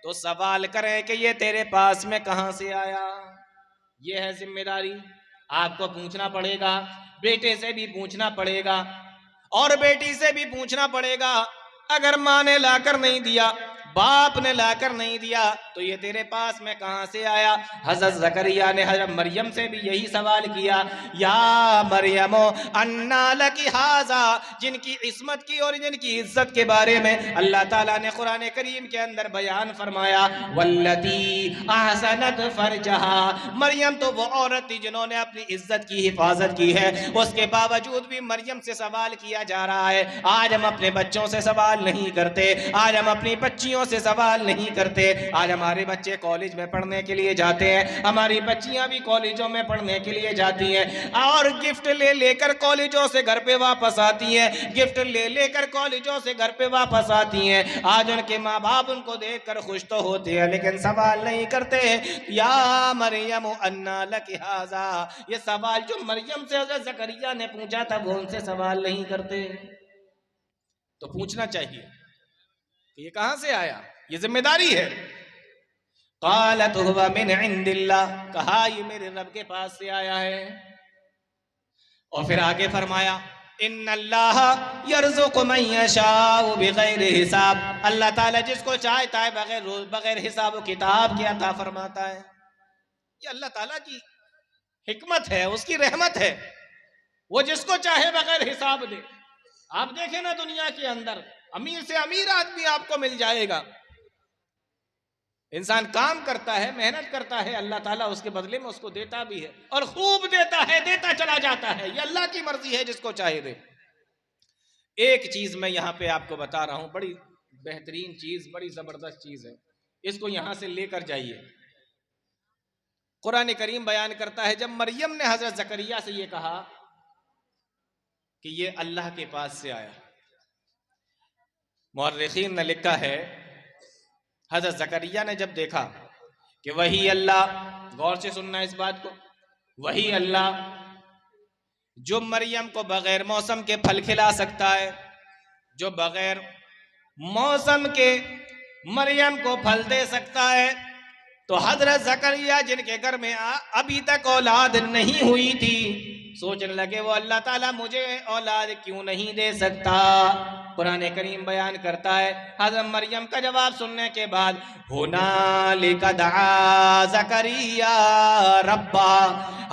تو سوال کریں کہ یہ تیرے پاس میں کہاں سے آیا. یہ ہے ذمہ داری. آپ کو پوچھنا پڑے گا، بیٹے سے بھی پوچھنا پڑے گا، اور بیٹی سے بھی پوچھنا پڑے گا. اگر ماں نے لا کر نہیں دیا، باپ نے لا کر نہیں دیا، تو یہ تیرے پاس میں کہاں سے آیا؟ حضرت زکریا نے حضرت مریم سے بھی یہی سوال کیا، یا مریم انا لکی ھذا، جن کی عصمت کی اور جن کی عزت کے بارے میں اللہ تعالیٰ نے قرآن کریم کے اندر بیان فرمایا، والتی احسنت فرجہا، مریم تو وہ عورت تھی جنہوں نے اپنی عزت کی حفاظت کی ہے، اس کے باوجود بھی مریم سے سوال کیا جا رہا ہے. آج ہم اپنے بچوں سے سوال نہیں کرتے، آج ہم اپنی بچیوں بچیوں سے سوال نہیں کرتے. آج ہمارے بچے کالج میں پڑھنے کے لیے جاتے ہیں, ہماری بچیاں بھی کالجوں میں پڑھنے کے لیے جاتی ہیں, اور گفٹ لے لے کر کالجوں سے گھر پہ واپس آتی ہیں, گفٹ لے لے کر کالجوں سے گھر پہ واپس آتی ہیں. آج ان کے ماں باپ ان کو دیکھ کر خوش تو ہوتے ہیں, لیکن سوال نہیں کرتے یا مریم انا لک ھذا, یہ سوال جو مریم سے حضرت زکریا نے پوچھا تھا وہ ان سے سوال نہیں کرتے. تو پوچھنا چاہیے کہ یہ کہاں سے آیا, یہ ذمہ داری ہے. قالت هو من عند اللہ, کہا یہ میرے رب کے پاس سے آیا ہے. اور پھر آگے فرمایا ان اللہ یرزق من یشاء بغیر حساب, اللہ تعالیٰ جس کو چاہتا ہے بغیر حساب و کتاب کے عطا فرماتا ہے. یہ اللہ تعالیٰ کی حکمت ہے, اس کی رحمت ہے, وہ جس کو چاہے بغیر حساب دے. آپ دیکھیں نا دنیا کے اندر امیر سے امیر آدمی آپ کو مل جائے گا. انسان کام کرتا ہے, محنت کرتا ہے, اللہ تعالیٰ اس کے بدلے میں اس کو دیتا بھی ہے, اور خوب دیتا ہے, دیتا چلا جاتا ہے. یہ اللہ کی مرضی ہے, جس کو چاہے دے. ایک چیز میں یہاں پہ آپ کو بتا رہا ہوں, بڑی بہترین چیز, بڑی زبردست چیز ہے, اس کو یہاں سے لے کر جائیے. قرآن کریم بیان کرتا ہے جب مریم نے حضرت زکریا سے یہ کہا کہ یہ اللہ کے پاس سے آیا, مورخین نے لکھا ہے حضرت زکریا نے جب دیکھا کہ وہی اللہ, غور سے سننا اس بات کو, وہی اللہ جو مریم کو بغیر موسم کے پھل کھلا سکتا ہے, جو بغیر موسم کے مریم کو پھل دے سکتا ہے, تو حضرت زکریا جن کے گھر میں ابھی تک اولاد نہیں ہوئی تھی, سوچنے لگے وہ اللہ تعالیٰ مجھے اولاد کیوں نہیں دے سکتا. قرآن کریم بیان کرتا ہے حضرت مریم کا جواب سننے کے بعد ہنالک دعا زکریا ربا,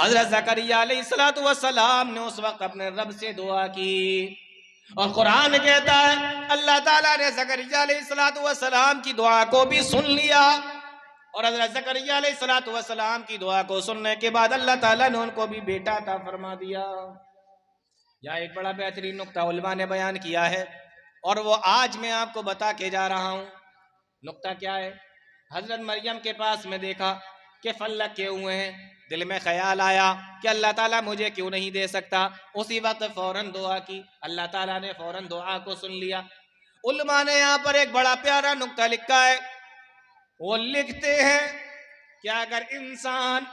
حضرت زکریا علیہ السلام نے اس وقت اپنے رب سے دعا کی. اور قرآن کہتا ہے اللہ تعالیٰ نے زکریا علیہ السلام کی دعا کو بھی سن لیا, اور حضرت زکریا علیہ السلام کی دعا کو سننے کے بعد اللہ تعالیٰ نے ان کو بھی بیٹا عطا فرما دیا. یہاں ایک بڑا بہترین نقطہ علماء نے بیان کیا ہے, اور وہ آج میں آپ کو بتا کے جا رہا ہوں. نقطہ کیا ہے؟ حضرت مریم کے پاس میں دیکھا کہ پھل رکھے ہوئے ہیں, دل میں خیال آیا کہ اللہ تعالیٰ مجھے کیوں نہیں دے سکتا. اسی وقت فوراً دعا کی, اللہ تعالیٰ نے فوراً دعا کو سن لیا. علماء نے یہاں پر ایک بڑا پیارا نقطہ لکھا ہے, وہ لکھتے ہیں کہ اگر انسان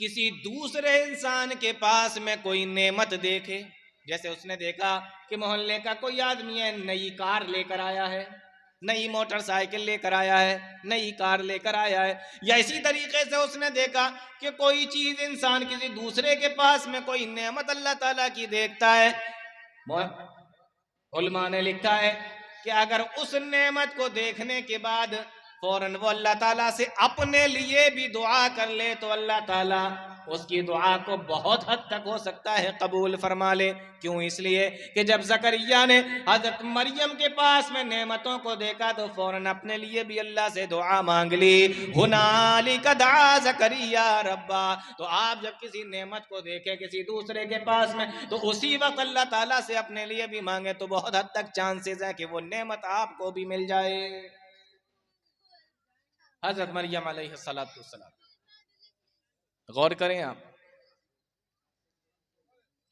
کسی دوسرے انسان کے پاس میں کوئی نعمت دیکھے, جیسے اس نے دیکھا کہ محلے کا کوئی آدمی ہے نئی کار لے کر آیا ہے, نئی موٹر سائیکل لے کر آیا ہے, نئی کار لے کر آیا ہے, یا اسی طریقے سے اس نے دیکھا کہ کوئی چیز انسان کسی دوسرے کے پاس میں کوئی نعمت اللہ تعالیٰ کی دیکھتا ہے, علماء نے لکھا ہے کہ اگر اس نعمت کو دیکھنے کے بعد فوراً وہ اللہ تعالیٰ سے اپنے لیے بھی دعا کر لے تو اللہ تعالیٰ اس کی دعا کو بہت حد تک ہو سکتا ہے قبول فرما لے. کیوں؟ اس لیے کہ جب زکریا نے حضرت مریم کے پاس میں نعمتوں کو دیکھا تو فوراً اپنے لیے بھی اللہ سے دعا مانگ لی. ہنالک دعا زکریا ربا, تو آپ جب کسی نعمت کو دیکھیں کسی دوسرے کے پاس میں تو اسی وقت اللہ تعالیٰ سے اپنے لیے بھی مانگے تو بہت حد تک چانسز ہے کہ وہ نعمت آپ کو بھی مل جائے. حضرت مریم علیہ السلام, غور کریں آپ,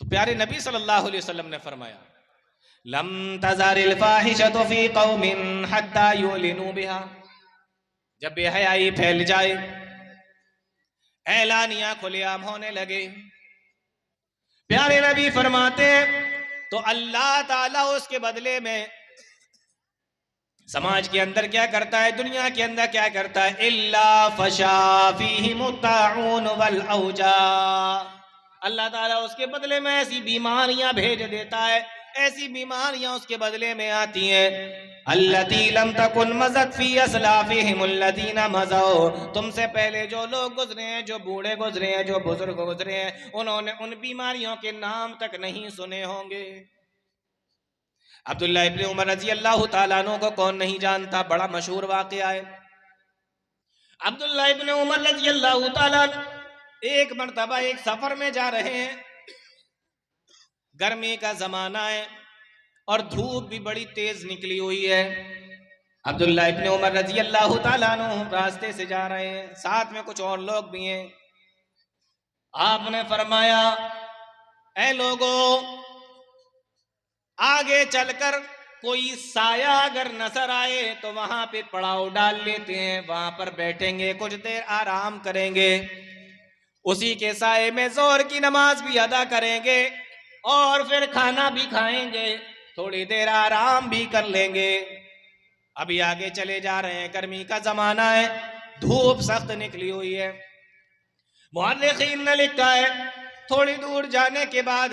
تو پیارے نبی صلی اللہ علیہ وسلم نے فرمایا لم تزار الفاحشۃ فی قوم حتی یعلنوا بها, جب بے حیائی پھیل جائے, اعلانیہ کھلے عام ہونے لگے, پیارے نبی فرماتے ہیں تو اللہ تعالیٰ اس کے بدلے میں سماج کے اندر کیا کرتا ہے, دنیا کے اندر کیا کرتا ہے, الا فشا فیہم الطاعون والاوجاع, اللہ تعالیٰ اس کے بدلے میں ایسی بیماریاں بھیج دیتا ہے, ایسی بیماریاں اس کے بدلے میں آتی ہیں التی لم تکن مضت فی اسلافہم الذین مضوا, تم سے پہلے جو لوگ گزرے ہیں, جو بوڑھے گزرے ہیں, جو بزرگ گزرے ہیں, انہوں نے ان بیماریوں کے نام تک نہیں سنے ہوں گے. عبداللہ ابن عمر رضی اللہ تعالیٰ عنہ کو کون نہیں جانتا, بڑا مشہور واقعہ ہے. عبداللہ ابن عمر رضی اللہ تعالیٰ ایک مرتبہ ایک سفر میں جا رہے ہیں, گرمی کا زمانہ ہے اور دھوپ بھی بڑی تیز نکلی ہوئی ہے, عبداللہ ابن عمر رضی اللہ تعالیٰ عنہ راستے سے جا رہے ہیں، ساتھ میں کچھ اور لوگ بھی ہیں۔ آپ نے فرمایا اے لوگو، آگے چل کر کوئی سایہ اگر نظر آئے تو وہاں پہ پڑاؤ ڈال لیتے ہیں، وہاں پر بیٹھیں گے، کچھ دیر آرام کریں گے، اسی کے سائے میں ظہر کی نماز بھی ادا کریں گے اور پھر کھانا بھی کھائیں گے، تھوڑی دیر آرام بھی کر لیں گے۔ ابھی آگے چلے جا رہے ہیں، گرمی کا زمانہ ہے، دھوپ سخت نکلی ہوئی ہے۔ مورخین نے لکھا ہے تھوڑی دور جانے کے بعد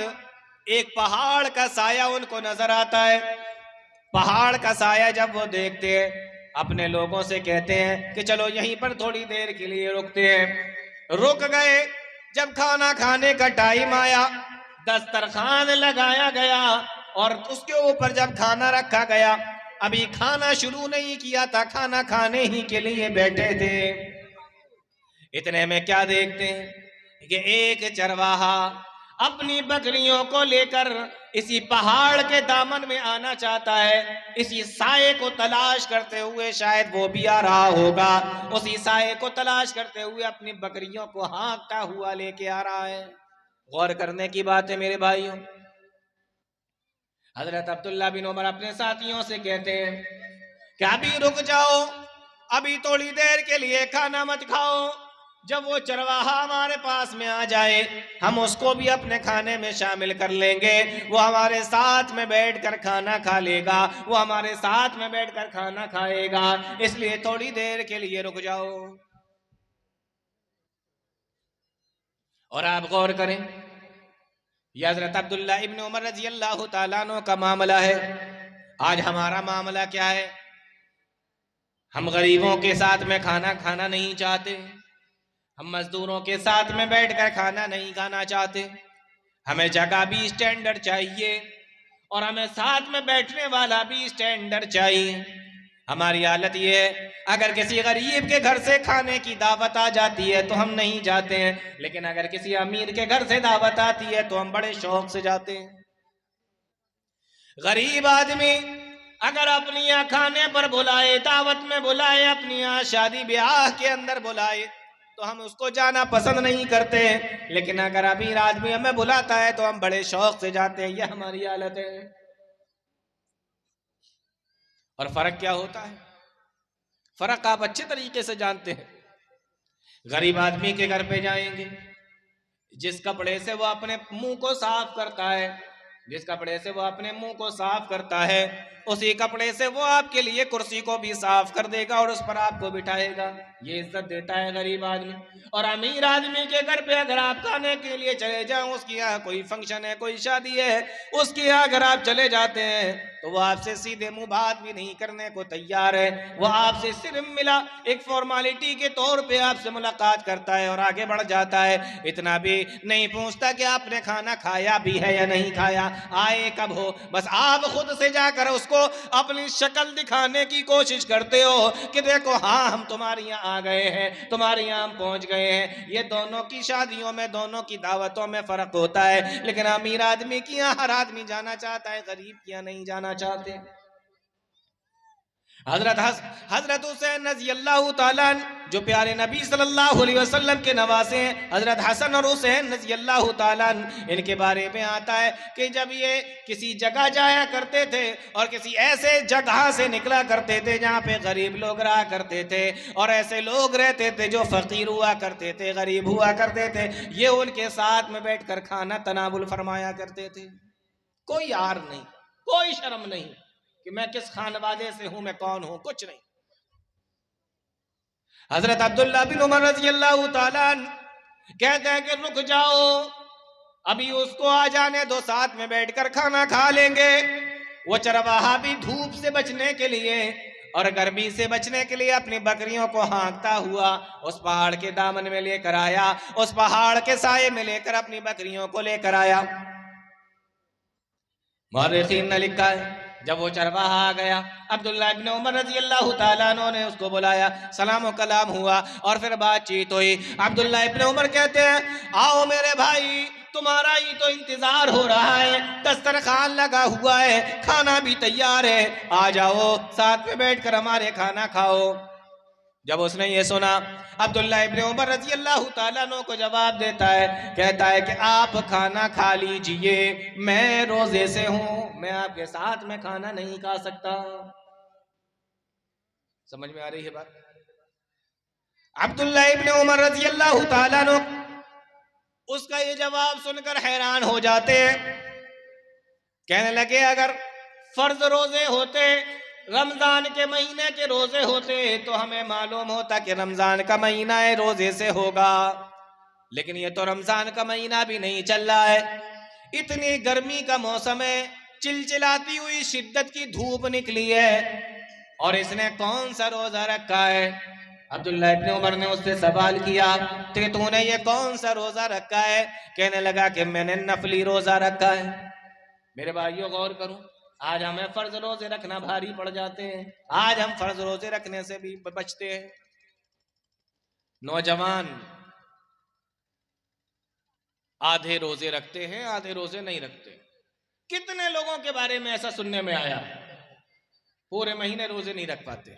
ایک پہاڑ کا سایہ ان کو نظر آتا ہے۔ پہاڑ کا سایہ جب وہ دیکھتے ہیں، اپنے لوگوں سے کہتے ہیں کہ چلو یہیں پر تھوڑی دیر کے لیے رکتے ہیں۔ رک گئے۔ جب کھانا کھانے کا ٹائم آیا، دسترخوان لگایا گیا اور اس کے اوپر جب کھانا رکھا گیا، ابھی کھانا شروع نہیں کیا تھا، کھانا کھانے ہی کے لیے بیٹھے تھے، اتنے میں کیا دیکھتے ہیں کہ ایک چرواہا اپنی بکریوں کو لے کر اسی پہاڑ کے دامن میں آنا چاہتا ہے، اسی سائے کو تلاش کرتے ہوئے، شاید وہ بھی آ رہا ہوگا، اسی سائے کو تلاش کرتے ہوئے اپنی بکریوں کو ہانکتا ہوا لے کے آ رہا ہے۔ غور کرنے کی بات ہے میرے بھائیوں۔ حضرت عبداللہ بن عمر اپنے ساتھیوں سے کہتے ہیں کہ ابھی رک جاؤ، ابھی تھوڑی دیر کے لیے کھانا مت کھاؤ، جب وہ چرواہا ہمارے پاس میں آ جائے ہم اس کو بھی اپنے کھانے میں شامل کر لیں گے، وہ ہمارے ساتھ میں بیٹھ کر کھانا کھا لے گا، وہ ہمارے ساتھ میں بیٹھ کر کھانا کھائے گا، اس لیے تھوڑی دیر کے لیے رک جاؤ۔ اور آپ غور کریں، یہ حضرت عبداللہ ابن عمر رضی اللہ تعالیٰ عنہ کا معاملہ ہے۔ آج ہمارا معاملہ کیا ہے؟ ہم غریبوں کے ساتھ میں کھانا کھانا نہیں چاہتے، ہم مزدوروں کے ساتھ میں بیٹھ کر کھانا نہیں کھانا چاہتے، ہمیں جگہ بھی اسٹینڈرڈ چاہیے اور ہمیں ساتھ میں بیٹھنے والا بھی اسٹینڈرڈ چاہیے۔ ہماری حالت یہ ہے، اگر کسی غریب کے گھر سے کھانے کی دعوت آ جاتی ہے تو ہم نہیں جاتے ہیں، لیکن اگر کسی امیر کے گھر سے دعوت آتی ہے تو ہم بڑے شوق سے جاتے ہیں۔ غریب آدمی اگر اپنی یہاں کھانے پر بلائے، دعوت میں بلائے، اپنی یہاں شادی بیاہ کے اندر بلائے تو ہم اس کو جانا پسند نہیں کرتے، لیکن اگر امیر آدمی ہمیں بلاتا ہے تو ہم بڑے شوق سے جاتے ہیں۔ یہ ہماری حالت ہے۔ اور فرق کیا ہوتا ہے؟ فرق آپ اچھے طریقے سے جانتے ہیں۔ غریب آدمی کے گھر پہ جائیں گے، جس کپڑے سے وہ اپنے منہ کو صاف کرتا ہے، جس کپڑے سے وہ اپنے منہ کو صاف کرتا ہے، اسی کپڑے سے وہ آپ کے لیے کرسی کو بھی صاف کر دے گا اور اس پر آپ کو بٹھائے گا۔ یہ عزت دیتا ہے غریب آدمی۔ اور امیر آدمی کے گھر پہ اگر آپ کھانے کے لیے چلے جاؤں، اس کی یہاں کوئی فنکشن ہے، کوئی شادی ہے، اس کی یہاں اگر آپ چلے جاتے ہیں تو وہ آپ سے سیدھے منہ بات بھی نہیں کرنے کو تیار ہے، وہ آپ سے صرف ملا ایک فارمالٹی کے طور پہ آپ سے ملاقات کرتا ہے اور آگے بڑھ جاتا ہے، اتنا بھی نہیں پوچھتا کہ آپ نے کھانا کھایا بھی ہے یا نہیں کھایا، آئے کب ہو۔ بس آپ خود سے جا کر اس کو اپنی شکل دکھانے کی کوشش کرتے ہو کہ دیکھو ہاں ہم تمہاری یہاں آ گئے ہیں، تمہاری یہاں ہم پہنچ گئے ہیں۔ یہ دونوں کی شادیوں میں، دونوں کی دعوتوں میں فرق ہوتا ہے، لیکن امیر آدمی کی یہاں ہر آدمی جانا چاہتا ہے، غریب کی یہاں نہیں جانا چاہتے۔ حضرت حسین رضی اللہ تعالیٰ جو پیارے نبی صلی اللہ علیہ وسلم کے نواسے ہیں، حضرت حسن اور حسین رضی اللہ تعالیٰ ان کے بارے میں آتا ہے کہ جب یہ کسی جگہ جایا کرتے تھے اور کسی ایسے جگہ سے نکلا کرتے تھے جہاں پہ غریب لوگ رہا کرتے تھے اور ایسے لوگ رہتے تھے جو فقیر ہوا کرتے تھے، غریب ہوا کرتے تھے، یہ ان کے ساتھ میں بیٹھ کر کھانا تناول فرمایا کرتے تھے۔ کوئی عار نہیں، کوئی شرم نہیں کہ میں کس خانوادے سے ہوں، میں کون ہوں، کچھ نہیں۔ حضرت عبداللہ بن عمر رضی اللہ تعالیٰ کہتے ہیں کہ رک جاؤ، ابھی اس کو آ جانے دو، ساتھ میں بیٹھ کر کھانا کھا لیں گے۔ وہ چرواہا بھی دھوپ سے بچنے کے لیے اور گرمی سے بچنے کے لیے اپنی بکریوں کو ہانکتا ہوا اس پہاڑ کے دامن میں لے کر آیا، اس پہاڑ کے سائے میں لے کر اپنی بکریوں کو لے کر آیا۔ مورخین نے لکھا ہے جب وہ چرواہا آ گیا، عبداللہ ابن عمر رضی اللہ تعالیٰ عنہ نے اس کو بلایا، سلام و کلام ہوا اور پھر بات چیت ہوئی۔ عبداللہ ابن عمر کہتے ہیں آؤ میرے بھائی، تمہارا ہی تو انتظار ہو رہا ہے، دسترخوان لگا ہوا ہے، کھانا بھی تیار ہے، آ جاؤ ساتھ میں بیٹھ کر ہمارے کھانا کھاؤ۔ جب اس نے یہ سنا، عبداللہ ابن عمر رضی اللہ تعالیٰ عنہ کو جواب دیتا ہے، کہتا ہے کہ آپ کھانا کھا لیجئے، میں روزے سے ہوں، میں آپ کے ساتھ میں کھانا نہیں کھا سکتا۔ سمجھ میں آ رہی ہے بات؟ عبداللہ ابن عمر رضی اللہ تعالیٰ عنہ اس کا یہ جواب سن کر حیران ہو جاتے ہیں، کہنے لگے اگر فرض روزے ہوتے، رمضان کے مہینے کے روزے ہوتے تو ہمیں معلوم ہوتا کہ رمضان کا مہینہ ہے، روزے سے ہوگا، لیکن یہ تو رمضان کا مہینہ بھی نہیں چل رہا ہے، اتنی گرمی کا موسم ہے، چلچلاتی ہوئی شدت کی دھوپ نکلی ہے، اور اس نے کون سا روزہ رکھا ہے؟ عبداللہ ابن عمر نے اس سے سوال کیا کہ تو نے یہ کون سا روزہ رکھا ہے؟ کہنے لگا کہ میں نے نفلی روزہ رکھا ہے۔ میرے بھائیوں غور کروں، آج ہمیں فرض روزے رکھنا بھاری پڑ جاتے ہیں، آج ہم فرض روزے رکھنے سے بھی بچتے ہیں۔ نوجوان آدھے روزے رکھتے ہیں، آدھے روزے نہیں رکھتے۔ کتنے لوگوں کے بارے میں ایسا سننے میں آیا، پورے مہینے روزے نہیں رکھ پاتے،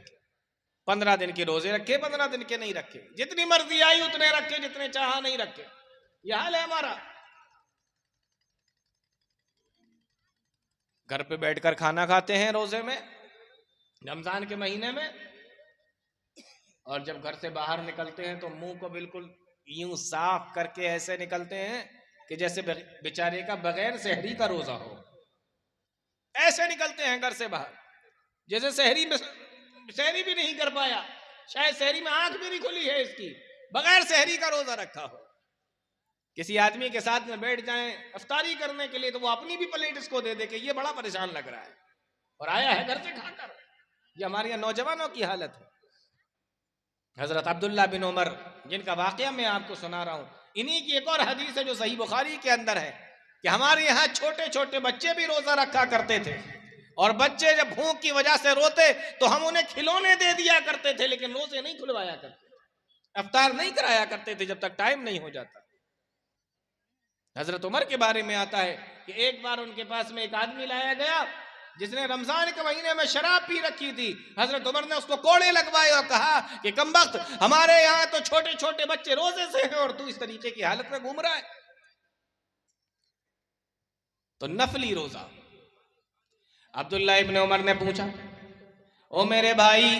15 دن کے روزے رکھے، 15 دن کے نہیں رکھے، جتنی مرضی آئی اتنے رکھے، جتنے چاہا نہیں رکھے۔ یہ حال ہے ہمارا۔ گھر پہ بیٹھ کر کھانا کھاتے ہیں روزے میں، رمضان کے مہینے میں، اور جب گھر سے باہر نکلتے ہیں تو منہ کو بالکل یوں صاف کر کے ایسے نکلتے ہیں کہ جیسے بیچارے کا بغیر سحری کا روزہ ہو، ایسے نکلتے ہیں گھر سے باہر جیسے سحری بھی نہیں کر پایا، شاید سحری میں آنکھ بھی نہیں کھلی ہے اس کی، بغیر سحری کا روزہ رکھا ہو۔ کسی آدمی کے ساتھ میں بیٹھ جائیں افطاری کرنے کے لیے تو وہ اپنی بھی پلیٹ اس کو دے دے کہ یہ بڑا پریشان لگ رہا ہے اور آیا ہے گھر سے کھا کر۔ یہ ہمارے یہاں نوجوانوں کی حالت ہے۔ حضرت عبداللہ بن عمر جن کا واقعہ میں آپ کو سنا رہا ہوں، انہی کی ایک اور حدیث ہے جو صحیح بخاری کے اندر ہے کہ ہمارے یہاں چھوٹے چھوٹے بچے بھی روزہ رکھا کرتے تھے، اور بچے جب بھوک کی وجہ سے روتے تو ہم انہیں کھلونے دے دیا کرتے تھے، لیکن روزے نہیں کھلوایا کرتے، افطار نہیں کرایا کرتے تھے جب تک ٹائم نہیں ہو جاتا۔ حضرت عمر کے بارے میں آتا ہے کہ ایک بار ان کے پاس میں ایک آدمی لایا گیا جس نے رمضان کے مہینے میں شراب پی رکھی تھی۔ حضرت عمر نے اس کو کوڑے لگوائے اور کہا کہ کمبخت، ہمارے یہاں تو چھوٹے چھوٹے بچے روزے سے ہیں اور تو اس طریقے کی حالت میں گھوم رہا ہے۔ تو نفلی روزہ۔ عبداللہ ابن عمر نے پوچھا، او میرے بھائی،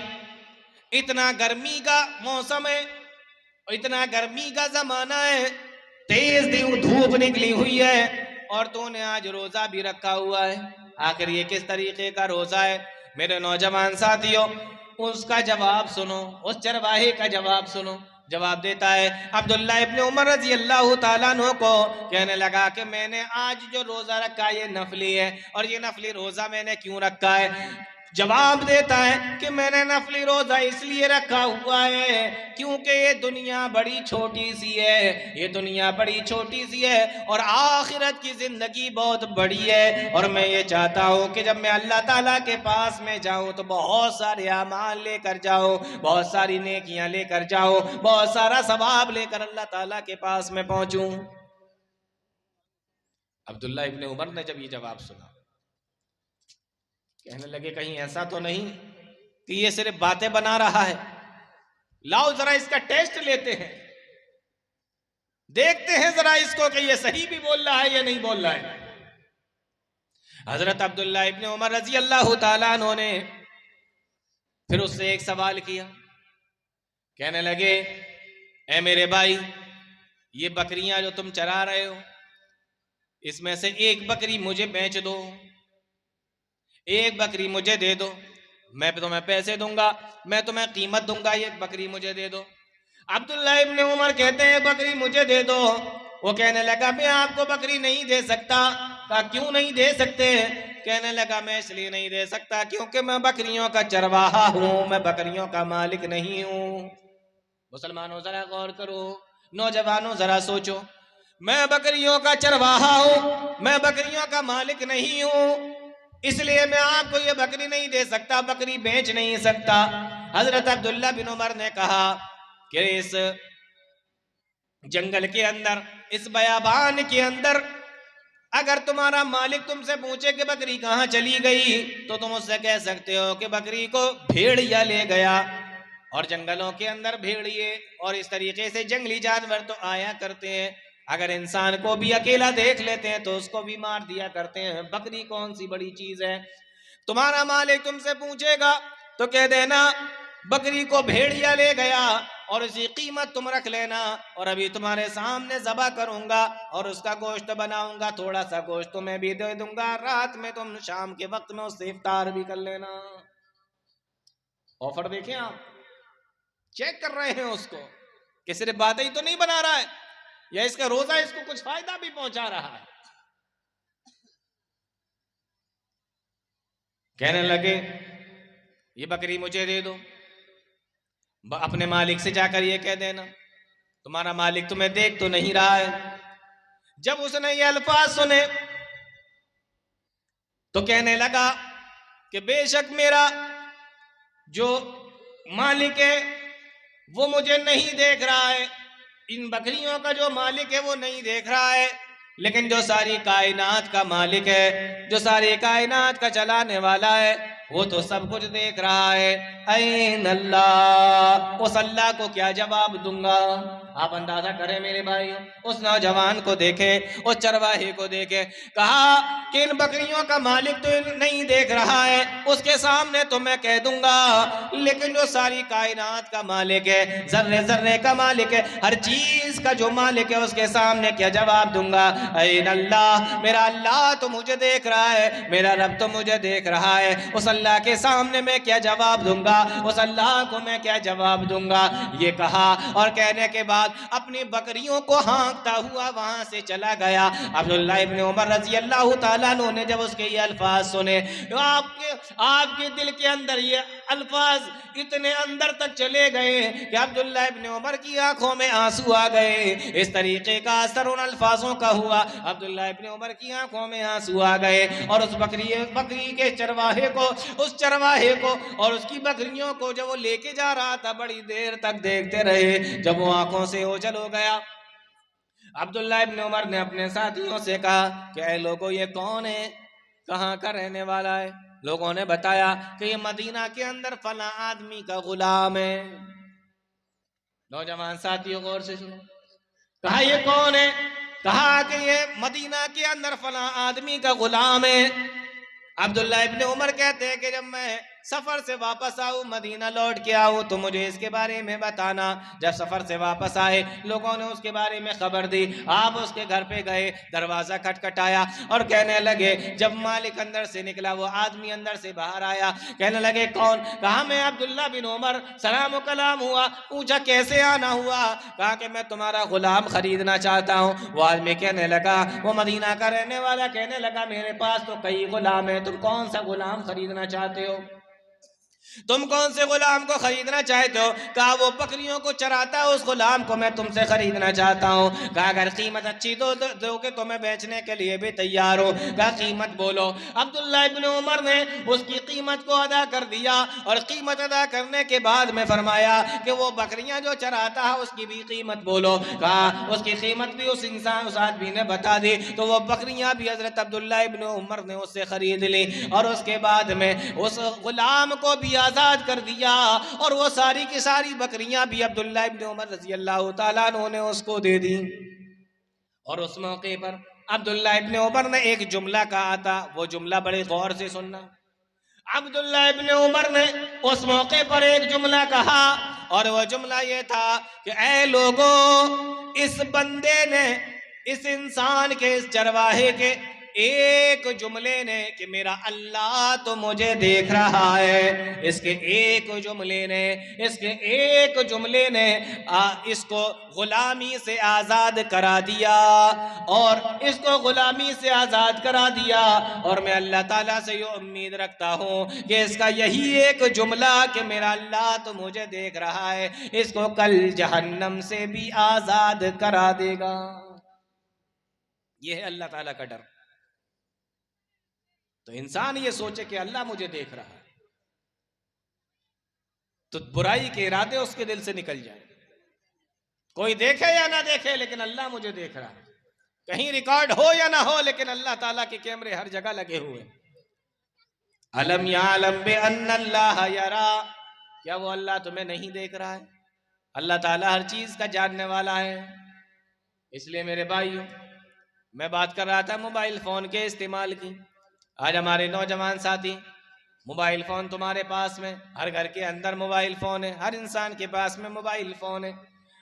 اتنا گرمی کا موسم ہے، اتنا گرمی کا زمانہ ہے، تیز دھوپ نکلی ہوئی ہے، اور تو نے آج روزہ بھی رکھا ہوا ہے، آخر یہ کس طریقے کا روزہ ہے؟ میرے نوجوان ساتھیوں، اس کا جواب سنو، اس چرواہے کا جواب سنو۔ جواب دیتا ہے عبداللہ ابن عمر رضی اللہ تعالیٰ عنہ کو، کہنے لگا کہ میں نے آج جو روزہ رکھا یہ نفلی ہے، اور یہ نفلی روزہ میں نے کیوں رکھا ہے؟ جواب دیتا ہے کہ میں نے نفلی روزہ اس لیے رکھا ہوا ہے کیونکہ یہ دنیا بڑی چھوٹی سی ہے، یہ دنیا بڑی چھوٹی سی ہے اور آخرت کی زندگی بہت بڑی ہے، اور میں یہ چاہتا ہوں کہ جب میں اللہ تعالیٰ کے پاس میں جاؤں تو بہت سارے اعمال لے کر جاؤں، بہت ساری نیکیاں لے کر جاؤں، بہت سارا ثواب لے کر اللہ تعالیٰ کے پاس میں پہنچوں۔ عبداللہ ابن عمر نے جب یہ جواب سنا، کہنے لگے کہیں ایسا تو نہیں کہ یہ صرف باتیں بنا رہا ہے، لاؤ ذرا اس کا ٹیسٹ لیتے ہیں، دیکھتے ہیں ذرا اس کو کہ یہ صحیح بھی بول رہا ہے یا نہیں بول رہا ہے۔ حضرت عبداللہ ابن عمر رضی اللہ تعالیٰ عنہ نے پھر اس سے ایک سوال کیا، کہنے لگے اے میرے بھائی، یہ بکریاں جو تم چرا رہے ہو اس میں سے ایک بکری مجھے بیچ دو، ایک بکری مجھے دے دو، میں تمہیں پیسے دوں گا، میں تمہیں قیمت دوں گا، ایک بکری مجھے دے دو۔ عبداللہ ابن عمر کہتے ہیں بکری مجھے دے دو۔ وہ کہنے لگا میں آپ کو بکری نہیں دے سکتا۔ کہا کیوں نہیں دے سکتے؟ کہنے لگا میں اس لیے نہیں دے سکتا کیونکہ میں بکریوں کا چرواہا ہوں، میں بکریوں کا مالک نہیں ہوں۔ مسلمانوں ذرا غور کرو، نوجوانوں ذرا سوچو، میں بکریوں کا چرواہا ہوں، میں بکریوں کا مالک نہیں ہوں، اس لیے میں آپ کو یہ بکری نہیں دے سکتا، بکری بیچ نہیں سکتا۔ حضرت عبداللہ بن عمر نے کہا کہ اس جنگل کے اندر اس بیابان کے اندر اگر تمہارا مالک تم سے پوچھے کہ بکری کہاں چلی گئی تو تم اس سے کہہ سکتے ہو کہ بکری کو بھیڑیا لے گیا. اور جنگلوں کے اندر بھیڑیے اور اس طریقے سے جنگلی جانور تو آیا کرتے ہیں. اگر انسان کو بھی اکیلا دیکھ لیتے ہیں تو اس کو بھی مار دیا کرتے ہیں. بکری کون سی بڑی چیز ہے؟ تمہارا مالک تم سے پوچھے گا تو کہہ دینا بکری کو بھیڑیا لے گیا اور اسی قیمت تم رکھ لینا، اور ابھی تمہارے سامنے ذبح کروں گا اور اس کا گوشت بناؤں گا، تھوڑا سا گوشت تمہیں بھی دے دوں گا، رات میں تم شام کے وقت میں اس سے افطار بھی کر لینا. آفر دیکھیں آپ، چیک کر رہے ہیں اس کو کہ صرف باتیں ہی تو نہیں بنا رہا ہے یا اس کا روزہ اس کو کچھ فائدہ بھی پہنچا رہا ہے. کہنے لگے یہ بکری مجھے دے دو. اپنے مالک سے جا کر یہ کہہ دینا تمہارا مالک تمہیں دیکھ تو نہیں رہا ہے. جب اس نے یہ الفاظ سنے تو کہنے لگا کہ بے شک میرا جو مالک ہے وہ مجھے نہیں دیکھ رہا ہے، ان بکریوں کا جو مالک ہے وہ نہیں دیکھ رہا ہے، لیکن جو ساری کائنات کا مالک ہے، جو ساری کائنات کا چلانے والا ہے، وہ تو سب کچھ دیکھ رہا ہے. این اللہ، اس اللہ کو کیا جواب دوں گا؟ آپ اندازہ کریں میرے بھائی، اس نوجوان کو دیکھے، اس چرواہے کو دیکھے، کہا کہ ان بکریوں کا مالک تو نہیں دیکھ رہا ہے، اس کے سامنے تو میں کہہ دوں گا، لیکن جو ساری کائنات کا مالک ہے، ذرے ذرے کا مالک ہے، ہر چیز کا جو مالک ہے، اس کے سامنے کیا جواب دوں گا؟ این اللہ، میرا اللہ تو مجھے دیکھ رہا ہے، میرا رب تو مجھے دیکھ رہا ہے، اس اللہ کے سامنے میں کیا جواب دوں گا؟ اس اللہ کو میں کیا جواب دوں گا؟ یہ کہا اور کہنے کے بعد اپنی بکریوں کو ہانکتا ہوا وہاں سے چلا گیا. عبداللہ ابن عمر رضی اللہ تعالیٰ عنہ نے جب اس کے یہ الفاظ سنے تو آپ کے دل کے اندر یہ الفاظ اتنے اندر تک چلے گئے کہ عبداللہ ابن عمر کی آنکھوں میں آنسو آ گئے. اس طریقے کا اثر ان الفاظوں کا ہوا، عبداللہ ابن عمر کی آنکھوں میں آنسو آ گئے، اور اس بکری کے چرواہے کو، اس چرواہے کو اور اس کی بکریوں کو جب وہ لے کے جا رہا تھا بڑی دیر تک دیکھتے رہے. جب وہ آنکھوں سے اوجھل ہو گیا، عبداللہ ابن عمر نے اپنے ساتھیوں سے کہا کہ اے لوگوں یہ کون ہے، کہاں کا رہنے والا ہے؟ لوگوں نے بتایا کہ یہ مدینہ کے اندر فلاں آدمی کا غلام ہے. نوجوان ساتھیوں غور سے سنو، کہا یہ کون ہے؟ کہا کہ یہ مدینہ کے اندر فلاں آدمی کا غلام ہے. عبداللہ ابن عمر کہتے ہیں کہ جب میں سفر سے واپس آؤں، مدینہ لوٹ کے آؤں تو مجھے اس کے بارے میں بتانا. جب سفر سے واپس آئے لوگوں نے اس کے بارے میں خبر دی، آپ اس کے گھر پہ گئے، دروازہ کھٹکھٹایا اور کہنے لگے، جب مالک اندر سے نکلا وہ آدمی اندر سے باہر آیا، کہنے لگے کون؟ کہا میں عبداللہ بن عمر. سلام و کلام ہوا، پوچھا کیسے آنا ہوا؟ کہا کہ میں تمہارا غلام خریدنا چاہتا ہوں. وہ آدمی کہنے لگا، وہ مدینہ کا رہنے والا کہنے لگا میرے پاس تو کئی غلام ہیں، تم کون سا غلام خریدنا چاہتے ہو؟ تم کون سے غلام کو خریدنا چاہتے ہو؟ کہا وہ بکریوں کو چراتا ہے اس غلام کو میں تم سے خریدنا چاہتا ہوں. کہا اگر قیمت اچھی دو گے تو میں بیچنے کے لیے بھی تیار ہوں. کہا قیمت بولو. عبداللہ ابن عمر نے اس کی قیمت کو ادا کر دیا، اور قیمت ادا کرنے کے بعد میں فرمایا کہ وہ بکریاں جو چراتا ہے اس کی بھی قیمت بولو. کہا اس کی قیمت بھی اس آدمی نے بتا دی. تو وہ بکریاں بھی حضرت عبداللہ ابن عمر نے اس سے خرید لی، اور اس کے بعد میں اس غلام کو بھی آزاد کر دیا، اور وہ ساری کی ساری بکریاں بھی عبداللہ ابن عمر رضی اللہ تعالیٰ عنہ نے اس کو دے دی. اور اس موقع پر عبداللہ ابن عمر نے ایک جملہ کہا تھا، وہ جملہ بڑے غور سے سننا. عبداللہ ابن عمر نے اس موقع پر ایک جملہ کہا، اور وہ جملہ یہ تھا کہ اے لوگوں، اس بندے نے، اس انسان کے، اس چرواہے کے ایک جملے نے کہ میرا اللہ تو مجھے دیکھ رہا ہے، اس کے ایک جملے نے اس کو غلامی سے آزاد کرا دیا، اور اس کو غلامی سے آزاد کرا دیا. اور میں اللہ تعالیٰ سے یہ امید رکھتا ہوں کہ اس کا یہی ایک جملہ کہ میرا اللہ تو مجھے دیکھ رہا ہے، اس کو کل جہنم سے بھی آزاد کرا دے گا. یہ ہے اللہ تعالیٰ کا ڈر. تو انسان یہ سوچے کہ اللہ مجھے دیکھ رہا ہے تو برائی کے ارادے اس کے دل سے نکل جائیں. کوئی دیکھے یا نہ دیکھے لیکن اللہ مجھے دیکھ رہا ہے، کہیں ریکارڈ ہو یا نہ ہو لیکن اللہ تعالیٰ کے کیمرے ہر جگہ لگے ہوئے۔ الم یعلم بان اللہ یرا، کیا وہ اللہ تمہیں نہیں دیکھ رہا ہے؟ اللہ تعالیٰ ہر چیز کا جاننے والا ہے۔ اس لیے میرے بھائیوں، میں بات کر رہا تھا موبائل فون کے استعمال کی۔ آج ہمارے نوجوان ساتھی، موبائل فون تمہارے پاس میں، ہر گھر کے اندر موبائل فون ہے، ہر انسان کے پاس میں موبائل فون ہے۔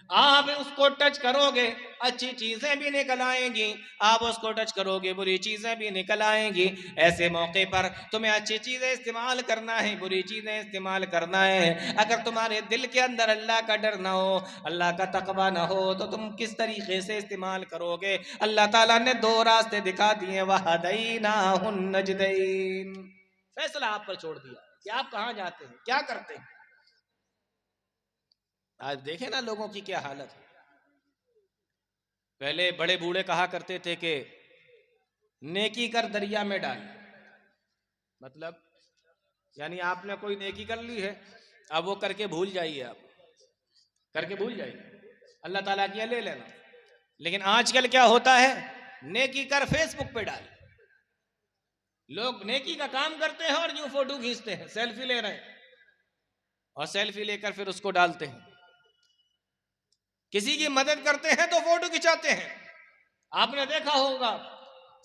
آپ اس کو ٹچ کرو گے اچھی چیزیں بھی نکل آئیں گی، آپ اس کو ٹچ کرو گے بری چیزیں بھی نکل آئیں گی۔ ایسے موقع پر تمہیں اچھی چیزیں استعمال کرنا ہے، بری چیزیں استعمال کرنا ہے۔ اگر تمہارے دل کے اندر اللہ کا ڈر نہ ہو، اللہ کا تقوی نہ ہو، تو تم کس طریقے سے استعمال کرو گے؟ اللہ تعالیٰ نے دو راستے دکھا دیے، وَهَدَيْنَاهُ النَّجْدَيْنِ، فیصلہ آپ پر چھوڑ دیا کہ آپ کہاں جاتے ہیں، کیا کرتے ہیں۔ آج دیکھیں نا لوگوں کی کیا حالت ہے۔ پہلے بڑے بوڑھے کہا کرتے تھے کہ نیکی کر دریا میں ڈال، مطلب یعنی آپ نے کوئی نیکی کر لی ہے، اب وہ کر کے بھول جائیے، آپ کر کے بھول جائیے، اللہ تعالیٰ کیا لے لینا۔ لیکن آج کل کیا ہوتا ہے، نیکی کر فیس بک پہ ڈال، لوگ نیکی کا کام کرتے ہیں اور یوں فوٹو کھینچتے ہیں، سیلفی لے رہے ہیں، اور سیلفی لے کر پھر اس کو ڈالتے ہیں۔ کسی کی مدد کرتے ہیں تو فوٹو کھنچاتے ہیں۔ آپ نے دیکھا ہوگا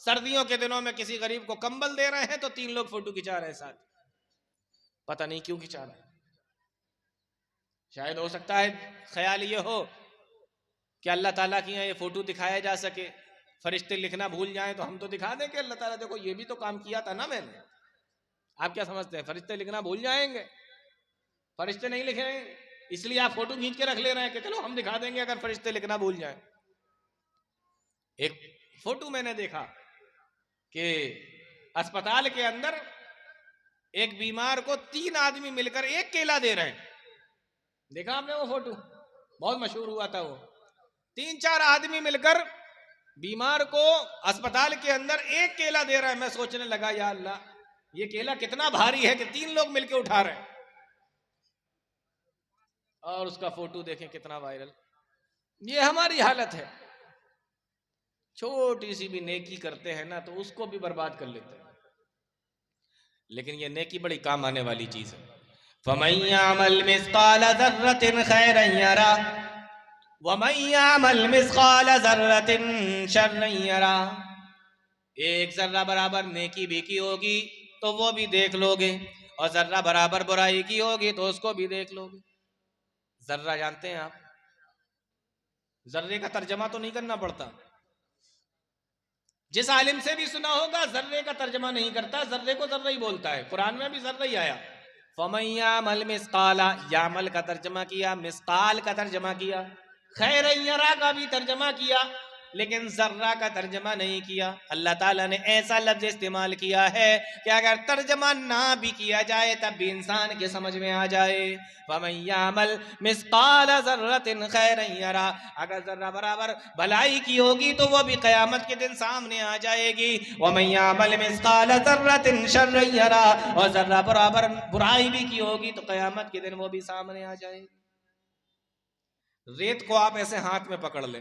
سردیوں کے دنوں میں کسی غریب کو کمبل دے رہے ہیں تو 3 لوگ فوٹو کھنچا رہے ہیں ساتھ، پتہ نہیں کیوں کھنچا رہے ہیں۔ شاید ہو سکتا ہے خیال یہ ہو کہ اللہ تعالیٰ کی یہ فوٹو دکھایا جا سکے، فرشتے لکھنا بھول جائیں تو ہم تو دکھا دیں کہ اللہ تعالیٰ دیکھو یہ بھی تو کام کیا تھا نا میں نے۔ آپ کیا سمجھتے ہیں فرشتے لکھنا بھول جائیں گے؟ فرشتے نہیں لکھیں گے، اس لیے آپ فوٹو کھینچ کے رکھ لے رہے ہیں کہ چلو ہم دکھا دیں گے اگر فرشتے لکھنا بھول جائیں۔ ایک فوٹو میں نے دیکھا کہ اسپتال کے اندر ایک بیمار کو 3 آدمی مل کر ایک کیلا دے رہے ہیں۔ دیکھا آپ نے وہ فوٹو؟ بہت مشہور ہوا تھا وہ۔ 3-4 آدمی مل کر بیمار کو اسپتال کے اندر ایک کیلا دے رہا ہے۔ میں سوچنے لگا یا اللہ یہ کیلا کتنا بھاری ہے کہ 3 لوگ مل کے اٹھا رہے ہیں، اور اس کا فوٹو دیکھیں کتنا وائرل۔ یہ ہماری حالت ہے، چھوٹی سی بھی نیکی کرتے ہیں نا تو اس کو بھی برباد کر لیتے ہیں۔ لیکن یہ نیکی بڑی کام آنے والی چیز ہے۔ فَمَن يَعْمَلْ مِثْقَالَ ذَرَّةٍ خَيْرًا يَرَهُ وَمَن يَعْمَلْ مِثْقَالَ ذَرَّةٍ شَرًّا يَرَهُ، ایک ذرہ برابر نیکی بھی کی ہوگی تو وہ بھی دیکھ لو گے، اور ذرہ برابر برائی کی ہوگی تو اس کو بھی دیکھ لو گے۔ ذرہ جانتے ہیں آپ؟ ذرے کا ترجمہ تو نہیں کرنا پڑتا، جس عالم سے بھی سنا ہوگا ذرے کا ترجمہ نہیں کرتا، ذرے کو ذرہ ہی بولتا ہے، قرآن میں بھی ذرہ ہی آیا۔ فَمَن يَعْمَلْ مِثْقَالَ، یعمل کا ترجمہ کیا، مثقال کا ترجمہ کیا، خیرًا یرا کا بھی ترجمہ کیا، لیکن ذرہ کا ترجمہ نہیں کیا۔ اللہ تعالیٰ نے ایسا لفظ استعمال کیا ہے کہ اگر ترجمہ نہ بھی کیا جائے تب بھی انسان کے سمجھ میں آ جائے۔ وَمَن يَعْمَلْ مِثْقَالَ ذَرَّةٍ خَيْرًا يَرَهُ، اگر ذرہ برابر بھلائی کی ہوگی تو وہ بھی قیامت کے دن سامنے آ جائے گی۔ وَمَن يَعْمَلْ مِثْقَالَ ذَرَّةٍ شَرًّا يَرَهُ، اور ذرہ برابر برائی بھی کی ہوگی تو قیامت کے دن وہ بھی سامنے آ جائے گی۔ ریت کو آپ ایسے ہاتھ میں پکڑ لیں،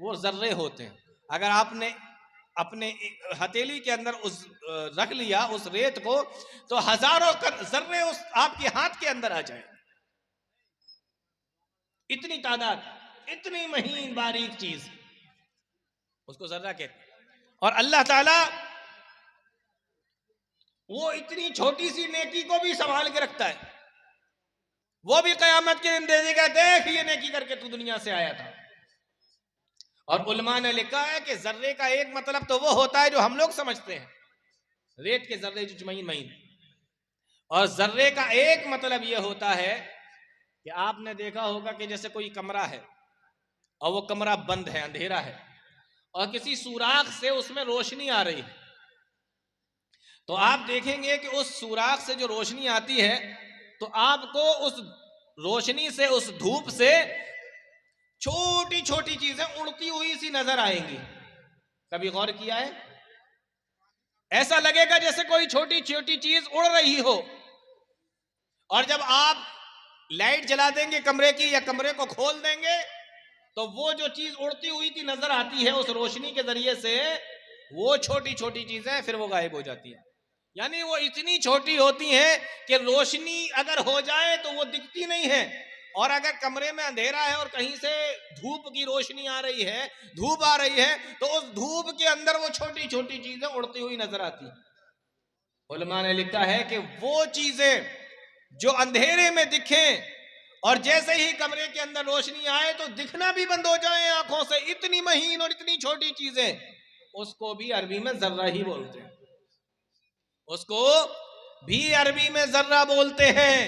وہ ذرے ہوتے ہیں۔ اگر آپ نے اپنے ہتھیلی کے اندر رکھ لیا اس ریت کو تو ہزاروں ذرے اس آپ کے ہاتھ کے اندر آ جائیں، اتنی تعداد، اتنی مہین باریک چیز، اس کو ذرہ کہتے ہیں۔ اور اللہ تعالی وہ اتنی چھوٹی سی نیکی کو بھی سنبھال کے رکھتا ہے، وہ بھی قیامت کے دن دے دے گا، دیکھ یہ نیکی کر کے تو دنیا سے آیا تھا۔ اور علماء نے لکھا ہے کہ ذرے کا ایک مطلب تو وہ ہوتا ہے جو ہم لوگ سمجھتے ہیں، ریت کے ذرے جو مہین مہین، اور ذرے کا ایک مطلب یہ ہوتا ہے کہ آپ نے دیکھا ہوگا کہ جیسے کوئی کمرہ ہے اور وہ کمرہ بند ہے، اندھیرا ہے، اور کسی سوراخ سے اس میں روشنی آ رہی ہے، تو آپ دیکھیں گے کہ اس سوراخ سے جو روشنی آتی ہے تو آپ کو اس روشنی سے، اس دھوپ سے چھوٹی چھوٹی چیزیں اڑتی ہوئی سی نظر آئیں گی۔ کبھی غور کیا ہے؟ ایسا لگے گا جیسے کوئی چھوٹی چھوٹی چیز اڑ رہی ہو. اور جب آپ لائٹ جلا دیں گے کمرے کی یا کمرے کو کھول دیں گے تو وہ جو چیز اڑتی ہوئی تھی نظر آتی ہے اس روشنی کے ذریعے سے وہ چھوٹی چھوٹی چیزیں پھر وہ غائب ہو جاتی ہیں. یعنی وہ اتنی چھوٹی ہوتی ہیں کہ روشنی اگر ہو جائے تو وہ دکھتی نہیں ہے, اور اگر کمرے میں اندھیرا ہے اور کہیں سے دھوپ کی روشنی آ رہی ہے, دھوپ آ رہی ہے, تو اس دھوپ کے اندر وہ چھوٹی چھوٹی چیزیں اڑتی ہوئی نظر آتی ہیں. علماء نے لکھا ہے کہ وہ چیزیں جو اندھیرے میں دکھیں اور جیسے ہی کمرے کے اندر روشنی آئے تو دکھنا بھی بند ہو جائیں آنکھوں سے, اتنی مہین اور اتنی چھوٹی چیزیں, اس کو بھی عربی میں ذرہ ہی بولتے ہیں. اس کو بھی عربی میں ذرہ بولتے ہیں.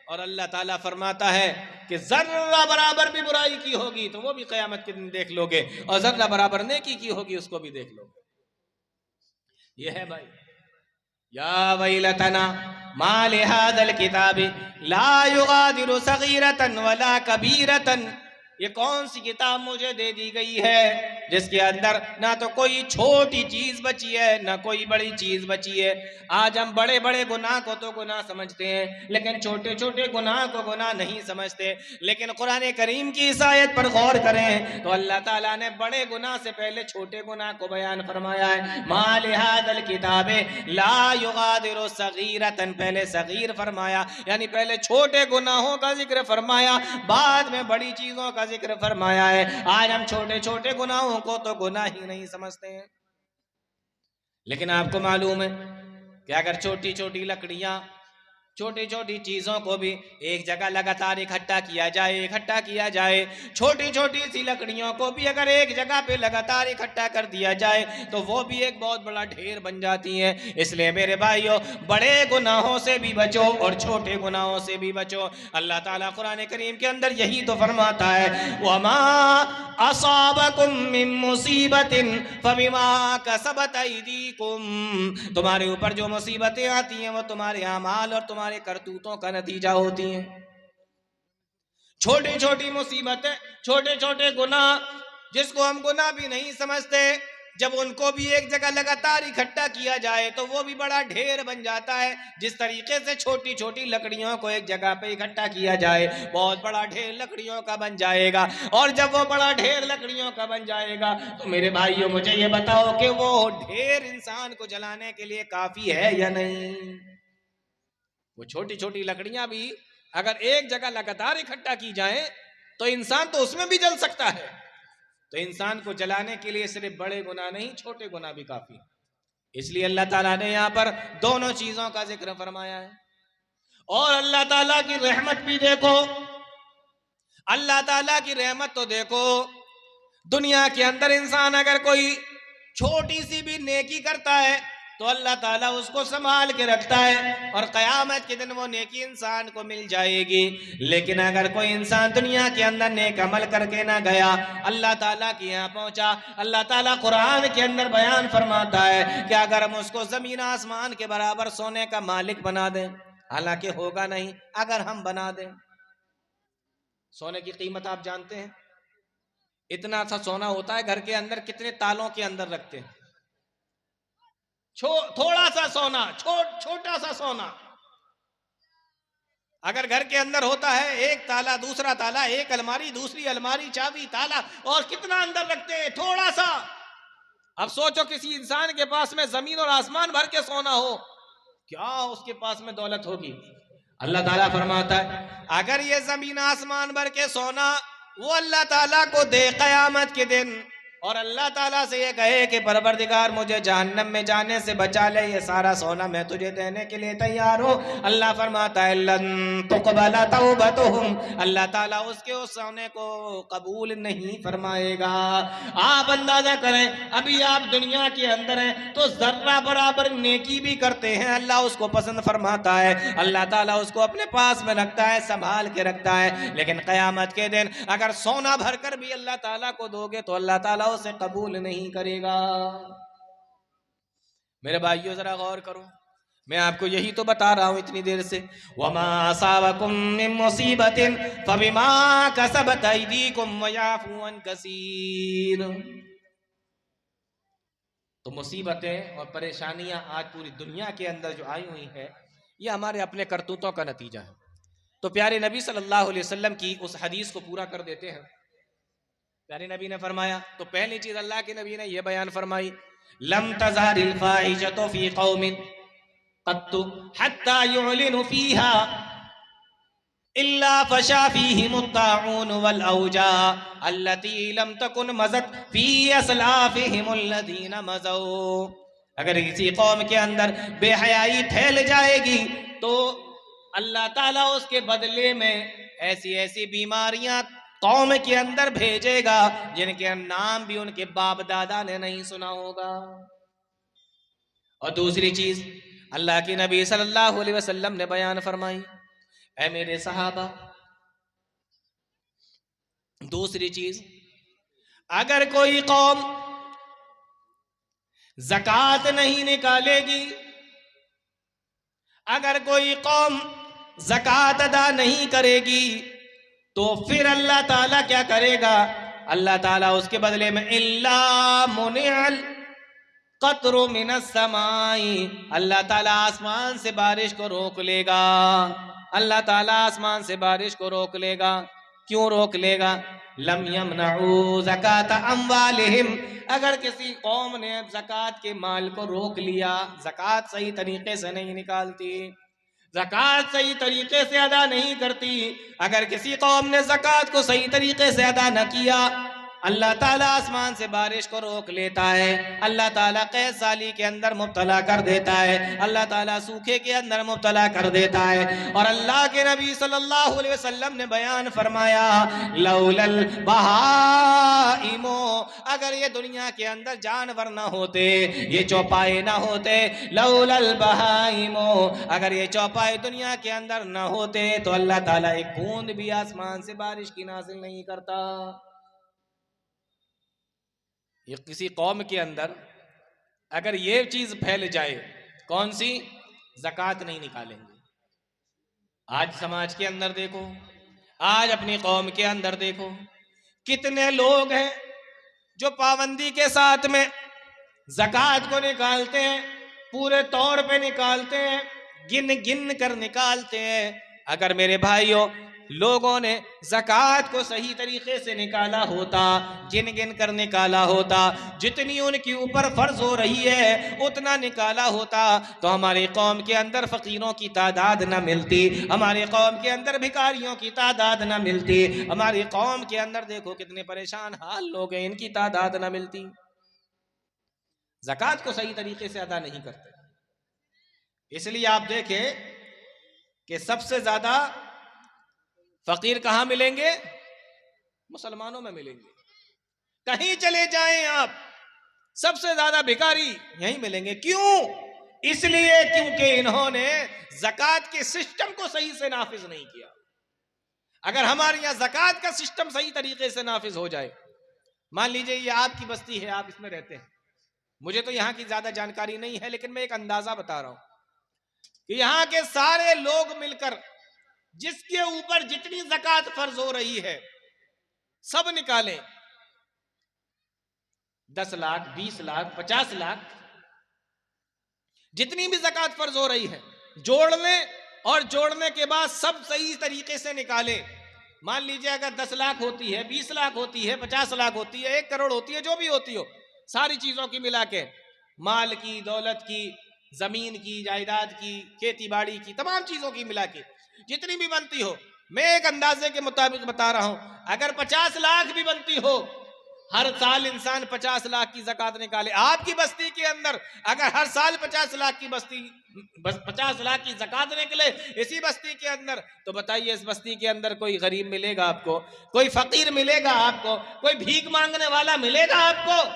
اور اللہ تعالیٰ فرماتا ہے کہ ذرہ برابر بھی برائی کی ہوگی تو وہ بھی قیامت کے دن دیکھ لو گے, اور ذرہ برابر نیکی کی ہوگی اس کو بھی دیکھ لو گے. یہ ہے بھائی. یا ویلتنا ما لہذا الکتاب لا یغادر صغیرۃ ولا کبیرۃ, یہ کون سی کتاب مجھے دے دی گئی ہے جس کے اندر نہ تو کوئی چھوٹی چیز بچی ہے نہ کوئی بڑی چیز بچی ہے. آج ہم بڑے بڑے گناہ کو تو گناہ سمجھتے ہیں لیکن چھوٹے چھوٹے گناہ کو گناہ نہیں سمجھتے. لیکن قرآن کریم کی اس آیت پر غور کریں تو اللہ تعالیٰ نے بڑے گناہ سے پہلے چھوٹے گناہ کو بیان فرمایا ہے. ما لہذا الکتاب لا یغادر صغیرۃ, پہلے صغیر فرمایا یعنی پہلے چھوٹے گناہوں کا ذکر فرمایا, بعد میں بڑی چیزوں کا ذکر فرمایا ہے. آج ہم چھوٹے چھوٹے گناہوں کو تو گناہ ہی نہیں سمجھتے ہیں. لیکن آپ کو معلوم ہے کہ اگر چھوٹی چھوٹی لکڑیاں, چھوٹی چھوٹی چیزوں کو بھی ایک جگہ لگاتار اکٹھا کیا جائے, چھوٹی چھوٹی سی لکڑیوں کو بھی اگر ایک جگہ پہ لگاتار اکٹھا کر دیا جائے تو وہ بھی ایک بہت بڑا ڈھیر بن جاتی ہیں. اس لیے میرے بھائیوں, بڑے گناہوں سے بھی بچو اور چھوٹے گناہوں سے بھی بچو. اللہ تعالیٰ قرآن کریم کے اندر یہی تو فرماتا ہے وَمَا أَصَابَكُم مِّن مُّصِيبَةٍ فَبِمَا كَسَبَتْ أَيْدِيكُمْ, تمہارے اوپر جو مصیبتیں آتی ہیں وہ تمہارے اعمال اور تمہارے کرتوتوں کا نتیجہ ہوتی ہیں. چھوٹی چھوٹی مصیبتیں, چھوٹے چھوٹے گناہ جس کو ہم گناہ بھی نہیں سمجھتے, جب ان کو بھی ایک جگہ لگاتار اکٹھا کیا جائے تو وہ بھی بڑا ڈھیر بن جاتا ہے. جس طریقے سے چھوٹی چھوٹی لکڑیوں کو ایک جگہ پہ اکٹھا کیا جائے بہت بڑا ڈھیر لکڑیوں کا بن جائے گا, اور جب وہ بڑا ڈھیر لکڑیوں کا بن جائے گا تو میرے بھائیوں مجھے یہ بتاؤ کہ وہ ڈھیر انسان کو جلانے کے لیے کافی ہے یا نہیں؟ وہ چھوٹی چھوٹی لکڑیاں بھی اگر ایک جگہ لگاتار اکٹھا کی جائیں تو انسان تو اس میں بھی جل سکتا ہے. تو انسان کو جلانے کے لیے صرف بڑے گناہ نہیں, چھوٹے گناہ بھی کافی. اس لیے اللہ تعالیٰ نے یہاں پر دونوں چیزوں کا ذکر فرمایا ہے. اور اللہ تعالیٰ کی رحمت بھی دیکھو, اللہ تعالیٰ کی رحمت تو دیکھو, دنیا کے اندر انسان اگر کوئی چھوٹی سی بھی نیکی کرتا ہے تو اللہ تعالیٰ اس کو سنبھال کے رکھتا ہے اور قیامت کے دن وہ نیکی انسان کو مل جائے گی. لیکن اگر کوئی انسان دنیا کے اندر نیک عمل کر کے نہ گیا, اللہ تعالیٰ کے یہاں پہنچا, اللہ تعالیٰ قرآن کے اندر بیان فرماتا ہے کہ اگر ہم اس کو زمین آسمان کے برابر سونے کا مالک بنا دیں, حالانکہ ہوگا نہیں, اگر ہم بنا دیں. سونے کی قیمت آپ جانتے ہیں, اتنا سا سونا ہوتا ہے گھر کے اندر کتنے تالوں کے اندر رکھتے ہیں. تھوڑا سا سونا, چھوٹا سا سونا اگر گھر کے اندر ہوتا ہے, ایک تالا دوسرا تالا, ایک الماری دوسری الماری, چابی تالا, اور کتنا اندر رکھتے ہیں, تھوڑا سا. اب سوچو کسی انسان کے پاس میں زمین اور آسمان بھر کے سونا ہو, کیا اس کے پاس میں دولت ہوگی؟ اللہ تعالیٰ فرماتا ہے اگر یہ زمین آسمان بھر کے سونا وہ اللہ تعالیٰ کو دے قیامت کے دن, اور اللہ تعالیٰ سے یہ کہے کہ پروردگار مجھے جہنم میں جانے سے بچا لے, یہ سارا سونا میں تجھے دینے کے لیے تیار ہوں, اللہ فرماتا ہے لن تقبل توبتہم, اللہ تعالیٰ اس کے اس سونے کو قبول نہیں فرمائے گا. آپ اندازہ کریں ابھی آپ دنیا کے اندر ہیں تو ذرہ برابر نیکی بھی کرتے ہیں, اللہ اس کو پسند فرماتا ہے, اللہ تعالیٰ اس کو اپنے پاس میں رکھتا ہے, سنبھال کے رکھتا ہے. لیکن قیامت کے دن اگر سونا بھر کر بھی اللہ تعالیٰ کو دو گے تو اللہ تعالیٰ اسے قبول نہیں کرے گا. میرے بھائیو ذرا غور کرو, میں آپ کو یہی تو بتا رہا ہوں اتنی دیر سے. وَمَا أَصَابَكُم مِّن مُّصِيبَةٍ فَبِمَا كَسَبَتْ أَيْدِيكُمْ وَيَعْفُو عَن كَثِيرٍ. تو مصیبتیں اور پریشانیاں آج پوری دنیا کے اندر جو آئی ہوئی ہیں یہ ہمارے اپنے کرتوتوں کا نتیجہ ہے. تو پیارے نبی صلی اللہ علیہ وسلم کی اس حدیث کو پورا کر دیتے ہیں. پیارے نبی نے فرمایا، تو پہلی چیز اللہ کے نبی نے یہ بیان فرمائی، لم تظہر الفاحشۃ فی قوم قط حتی یعلن فیہا الا فشا فیہم الطاعون والاوجاع التي لم تکن مضت فی اسلافہم الذین مضوا. اگر کسی قوم کے اندر بے حیائی پھیل جائے گی تو اللہ تعالیٰ اس کے بدلے میں ایسی ایسی بیماریاں قوم کے اندر بھیجے گا جن کے نام بھی ان کے باپ دادا نے نہیں سنا ہوگا. اور دوسری چیز اللہ کے نبی صلی اللہ علیہ وسلم نے بیان فرمائی، اے میرے صحابہ، دوسری چیز، اگر کوئی قوم زکوٰۃ نہیں نکالے گی، اگر کوئی قوم زکوٰۃ ادا نہیں کرے گی تو پھر اللہ تعالیٰ کیا کرے گا؟ اللہ تعالیٰ اس کے بدلے میں الا منع القطر من السماء، اللہ تعالیٰ آسمان سے بارش کو روک لے گا. اللہ تعالیٰ آسمان سے بارش کو روک لے گا. کیوں روک لے گا؟ لم یمنعوا زکاۃ اموالہم، اگر کسی قوم نے زکوٰۃ کے مال کو روک لیا، زکوٰۃ صحیح طریقے سے نہیں نکالتی، زکوٰۃ صحیح طریقے سے ادا نہیں کرتی، اگر کسی قوم نے زکوٰۃ کو صحیح طریقے سے ادا نہ کیا، اللہ تعالیٰ آسمان سے بارش کو روک لیتا ہے، اللہ تعالیٰ قحط سالی کے اندر مبتلا کر دیتا ہے، اللہ تعالیٰ سوکھے کے اندر مبتلا کر دیتا ہے. اور اللہ کے نبی صلی اللہ علیہ وسلم نے بیان فرمایا، لولا البہائم، اگر یہ دنیا کے اندر جانور نہ ہوتے، یہ چوپائے نہ ہوتے، لولا البہائم، اگر یہ چوپائے دنیا کے اندر نہ ہوتے تو اللہ تعالیٰ ایک بوند بھی آسمان سے بارش کی نازل نہیں کرتا. یہ کسی قوم کے اندر اگر یہ چیز پھیل جائے، کون سی؟ زکوٰۃ نہیں نکالیں گے. آج سماج کے اندر دیکھو، آج اپنی قوم کے اندر دیکھو، کتنے لوگ ہیں جو پابندی کے ساتھ میں زکوٰۃ کو نکالتے ہیں، پورے طور پہ نکالتے ہیں، گن گن کر نکالتے ہیں. اگر میرے بھائیوں لوگوں نے زکوٰۃ کو صحیح طریقے سے نکالا ہوتا، گن گن کر نکالا ہوتا، جتنی ان کے اوپر فرض ہو رہی ہے اتنا نکالا ہوتا تو ہماری قوم کے اندر فقیروں کی تعداد نہ ملتی، ہماری قوم کے اندر بھکاریوں کی تعداد نہ ملتی، ہماری قوم کے اندر دیکھو کتنے پریشان حال لوگ ہیں، ان کی تعداد نہ ملتی. زکوٰۃ کو صحیح طریقے سے ادا نہیں کرتے. اس لیے آپ دیکھیں کہ سب سے زیادہ فقیر کہاں ملیں گے؟ مسلمانوں میں ملیں گے. کہیں چلے جائیں آپ، سب سے زیادہ بھکاری یہیں ملیں گے. کیوں؟ اس لیے کیونکہ انہوں نے زکوٰۃ کے سسٹم کو صحیح سے نافذ نہیں کیا. اگر ہمارے یہاں زکوٰۃ کا سسٹم صحیح طریقے سے نافذ ہو جائے، مان لیجئے یہ آپ کی بستی ہے، آپ اس میں رہتے ہیں، مجھے تو یہاں کی زیادہ جانکاری نہیں ہے لیکن میں ایک اندازہ بتا رہا ہوں کہ یہاں کے سارے لوگ مل کر جس کے اوپر جتنی زکوٰۃ فرض ہو رہی ہے سب نکالیں، 10 لاکھ 20 لاکھ 50 لاکھ جتنی بھی زکوٰۃ فرض ہو رہی ہے جوڑ لیں، اور جوڑنے کے بعد سب صحیح طریقے سے نکالیں. مان لیجئے اگر 10 لاکھ ہوتی ہے، 20 لاکھ ہوتی ہے، 50 لاکھ ہوتی ہے، 1 کروڑ ہوتی ہے، جو بھی ہوتی ہو، ساری چیزوں کی ملا کے، مال کی، دولت کی، زمین کی، جائیداد کی، کھیتی باڑی کی، تمام چیزوں کی ملا کے جتنی بھی بنتی ہو، میں ایک اندازے کے مطابق بتا رہا ہوں، اگر 50 لاکھ بھی بنتی ہو، ہر سال انسان 50 لاکھ کی زکوٰۃ نکالے. آپ کی بستی کے اندر اگر ہر سال 50 لاکھ کی 50 لاکھ کی زکوٰۃ نکلے اسی بستی کے اندر، تو بتائیے اس بستی کے اندر کوئی غریب ملے گا آپ کو؟ کوئی فقیر ملے گا آپ کو؟ کوئی بھیک مانگنے والا ملے گا آپ کو؟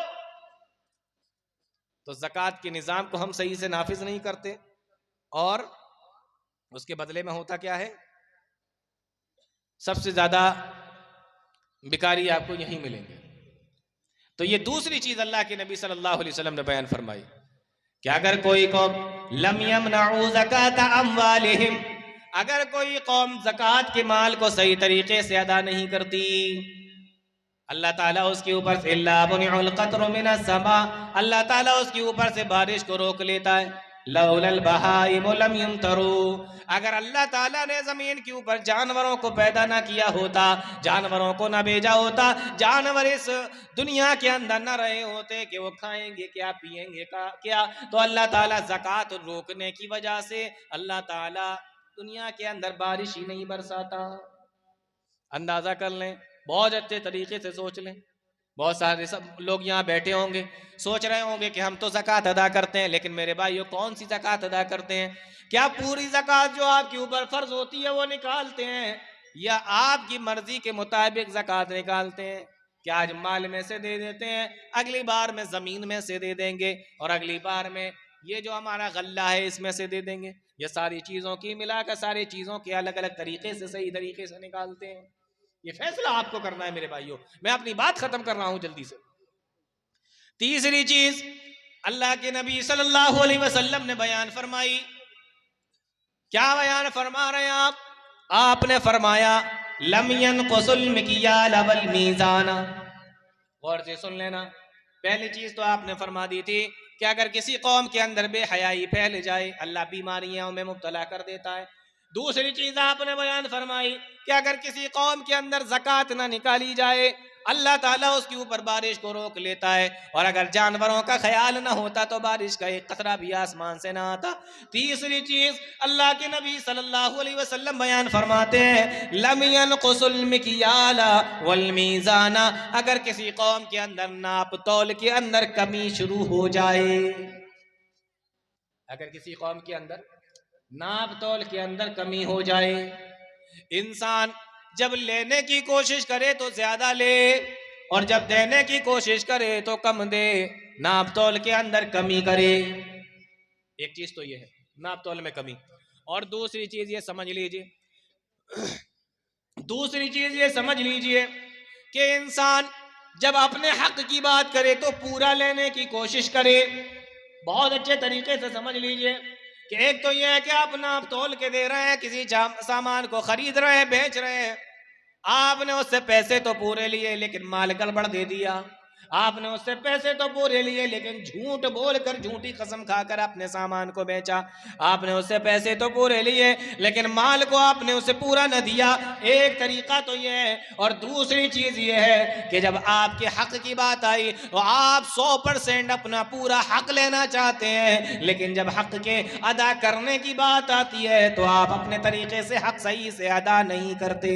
تو زکوٰۃ کے نظام کو ہم صحیح سے نافذ نہیں کرتے، اور اس کے بدلے میں ہوتا کیا ہے؟ سب سے زیادہ بھکاری آپ کو یہیں ملیں گے. تو یہ دوسری چیز اللہ کے نبی صلی اللہ علیہ وسلم نے بیان فرمائی کہ اگر کوئی قوم لم یمنعوا زکاۃ اموالہم، اگر کوئی قوم زکوٰۃ کے مال کو صحیح طریقے سے ادا نہیں کرتی، اللہ تعالیٰ اس کے اوپر سے لا منع القطر من السماء، اللہ تعالیٰ اس کے اوپر سے بارش کو روک لیتا ہے. لولا البہائم لم یمطروا، اگر اللہ تعالیٰ نے زمین کے اوپر جانوروں کو پیدا نہ کیا ہوتا، جانوروں کو نہ بھیجا ہوتا، جانور اس دنیا کے اندر نہ رہے ہوتے کہ وہ کھائیں گے کیا، پیئیں گے کیا، تو اللہ تعالیٰ زکوٰۃ روکنے کی وجہ سے اللہ تعالیٰ دنیا کے اندر بارش ہی نہیں برساتا. اندازہ کر لیں، بہت اچھے طریقے سے سوچ لیں. بہت سارے سب لوگ یہاں بیٹھے ہوں گے، سوچ رہے ہوں گے کہ ہم تو زکوٰۃ ادا کرتے ہیں، لیکن میرے بھائیو کون سی زکوٰۃ ادا کرتے ہیں؟ کیا پوری زکوٰۃ جو آپ کے اوپر فرض ہوتی ہے وہ نکالتے ہیں، یا آپ کی مرضی کے مطابق زکوٰۃ نکالتے ہیں؟ کیا آج مال میں سے دے دیتے ہیں، اگلی بار میں زمین میں سے دے دیں گے، اور اگلی بار میں یہ جو ہمارا غلہ ہے اس میں سے دے دیں گے؟ یہ ساری چیزوں کی ملا کر ساری چیزوں کے الگ الگ طریقے سے صحیح طریقے سے نکالتے ہیں. یہ فیصلہ آپ کو کرنا ہے میرے بھائیوں. میں اپنی بات ختم کر رہا ہوں جلدی سے. تیسری چیز اللہ کے نبی صلی اللہ علیہ وسلم نے بیان فرمائی. کیا بیان فرما رہے ہیں آپ نے فرمایا لم ينقص المکیال والمیزان. غور سے سن لینا. پہلی چیز تو آپ نے فرما دی تھی کہ اگر کسی قوم کے اندر بے حیائی پھیل جائے اللہ بیماریوں میں مبتلا کر دیتا ہے. دوسری چیز آپ نے بیان فرمائی کہ اگر کسی قوم کے اندر زکوٰۃ نہ نکالی جائے اللہ تعالیٰ اس کے اوپر بارش کو روک لیتا ہے، اور اگر جانوروں کا خیال نہ ہوتا تو بارش کا ایک قطرہ بھی آسمان سے نہ آتا. تیسری چیز اللہ کے نبی صلی اللہ علیہ وسلم بیان فرماتے ہیں لم ينقص المکیال والمیزان، اگر کسی قوم کے اندر ناپ تول کے اندر کمی شروع ہو جائے، اگر کسی قوم کے اندر ناپ تول کے اندر کمی ہو جائے، انسان جب لینے کی کوشش کرے تو زیادہ لے اور جب دینے کی کوشش کرے تو کم دے، ناپ تول کے اندر کمی کرے. ایک چیز تو یہ ہے ناپ تول میں کمی. اور دوسری چیز یہ سمجھ لیجئے کہ انسان جب اپنے حق کی بات کرے تو پورا لینے کی کوشش کرے. بہت اچھے طریقے سے سمجھ لیجئے کہ ایک تو یہ ہے کہ آپ ناپ تول کے دے رہے ہیں، کسی سامان کو خرید رہے ہیں، بیچ رہے ہیں، آپ نے اس سے پیسے تو پورے لیے لیکن مال گڑبڑ دے دیا. آپ نے اس سے پیسے تو پورے لیے لیکن جھوٹ بول کر، جھوٹی قسم کھا کر اپنے سامان کو بیچا. آپ نے اس سے پیسے تو پورے لیے لیکن مال کو آپ نے اسے پورا نہ دیا. ایک طریقہ تو یہ ہے. اور دوسری چیز یہ ہے کہ جب آپ کے حق کی بات آئی تو آپ 100% اپنا پورا حق لینا چاہتے ہیں، لیکن جب حق کے ادا کرنے کی بات آتی ہے تو آپ اپنے طریقے سے حق صحیح سے ادا نہیں کرتے.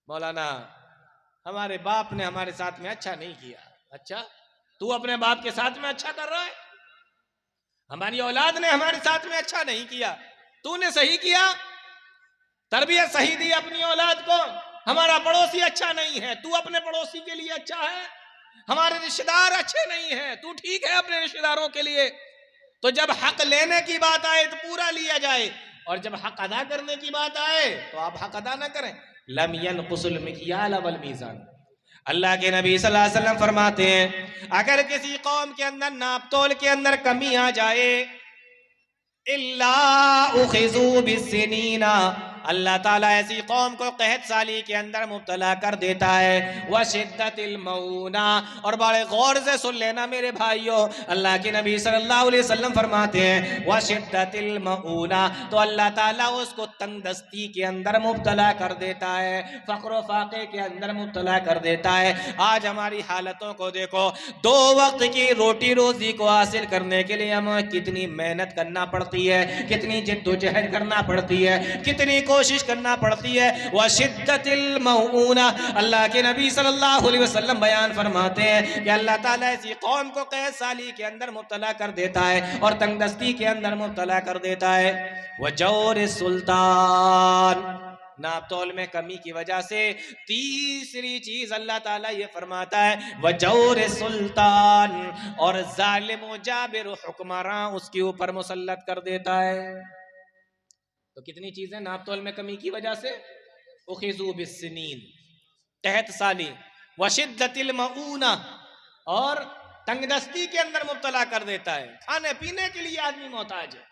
مولانا ہمارے باپ نے ہمارے ساتھ میں اچھا نہیں کیا. اچھا تو اپنے باپ کے ساتھ میں اچھا کر رہا ہے؟ ہماری اولاد نے ہمارے ساتھ میں اچھا نہیں کیا، تو نے صحیح کیا، تربیت صحیح دی اپنی اولاد کو. ہمارا پڑوسی اچھا نہیں ہے، تو اپنے پڑوسی کے لیے اچھا ہے. ہمارے رشتہ دار اچھے نہیں ہیں، تو ٹھیک ہے اپنے رشتہ داروں کے لیے. تو جب حق لینے کی بات آئے تو پورا لیا جائے، اور جب حق ادا کرنے کی بات آئے تو آپ حق ادا نہ کریں. لم ينقص المکیال والمیزان. اللہ کے نبی صلی اللہ علیہ وسلم فرماتے ہیں اگر کسی قوم کے اندر ناپ تول کے اندر کمی آ جائے الا اخذوا بالسنین، اللہ تعالیٰ ایسی قوم کو قحط سالی کے اندر مبتلا کر دیتا ہے. وشدت المعونہ، اور بڑے غور سے سن لینا میرے بھائیوں، اللہ کے نبی صلی اللہ علیہ وسلم فرماتے ہیں وشدت المعونہ، تو اللہ تعالیٰ اس کو تنگ دستی کے اندر مبتلا کر دیتا ہے، فقر و فاقے کے اندر مبتلا کر دیتا ہے. آج ہماری حالتوں کو دیکھو، 2 وقت کی روٹی روزی کو حاصل کرنے کے لیے ہمیں کتنی محنت کرنا پڑتی ہے، کتنی جد و جہد کرنا پڑتی ہے، کتنی کوشش کرنا پڑتی ہے. وشدت المعونہ، اللہ کے نبی صلی اللہ علیہ وسلم بیان فرماتے ہیں کہ اللہ تعالیٰ ایسی قوم کو قحط سالی کے اندر مبتلا کر دیتا ہے اور تنگ دستی کے اندر مبتلا کر دیتا ہے. وجور السلطان، ناپ تول میں کمی کی وجہ سے تیسری چیز اللہ تعالیٰ یہ فرماتا ہے وجور السلطان، اور ظالم و جابر حکمراں اس کے اوپر مسلط کر دیتا ہے. تو کتنی چیزیں ناپ تول میں کمی کی وجہ سے؟ اخذوا بالسنین، قحط سالی، وشدت المعونہ، اور تنگ دستی کے اندر مبتلا کر دیتا ہے. کھانے پینے کے لیے آدمی محتاج ہے،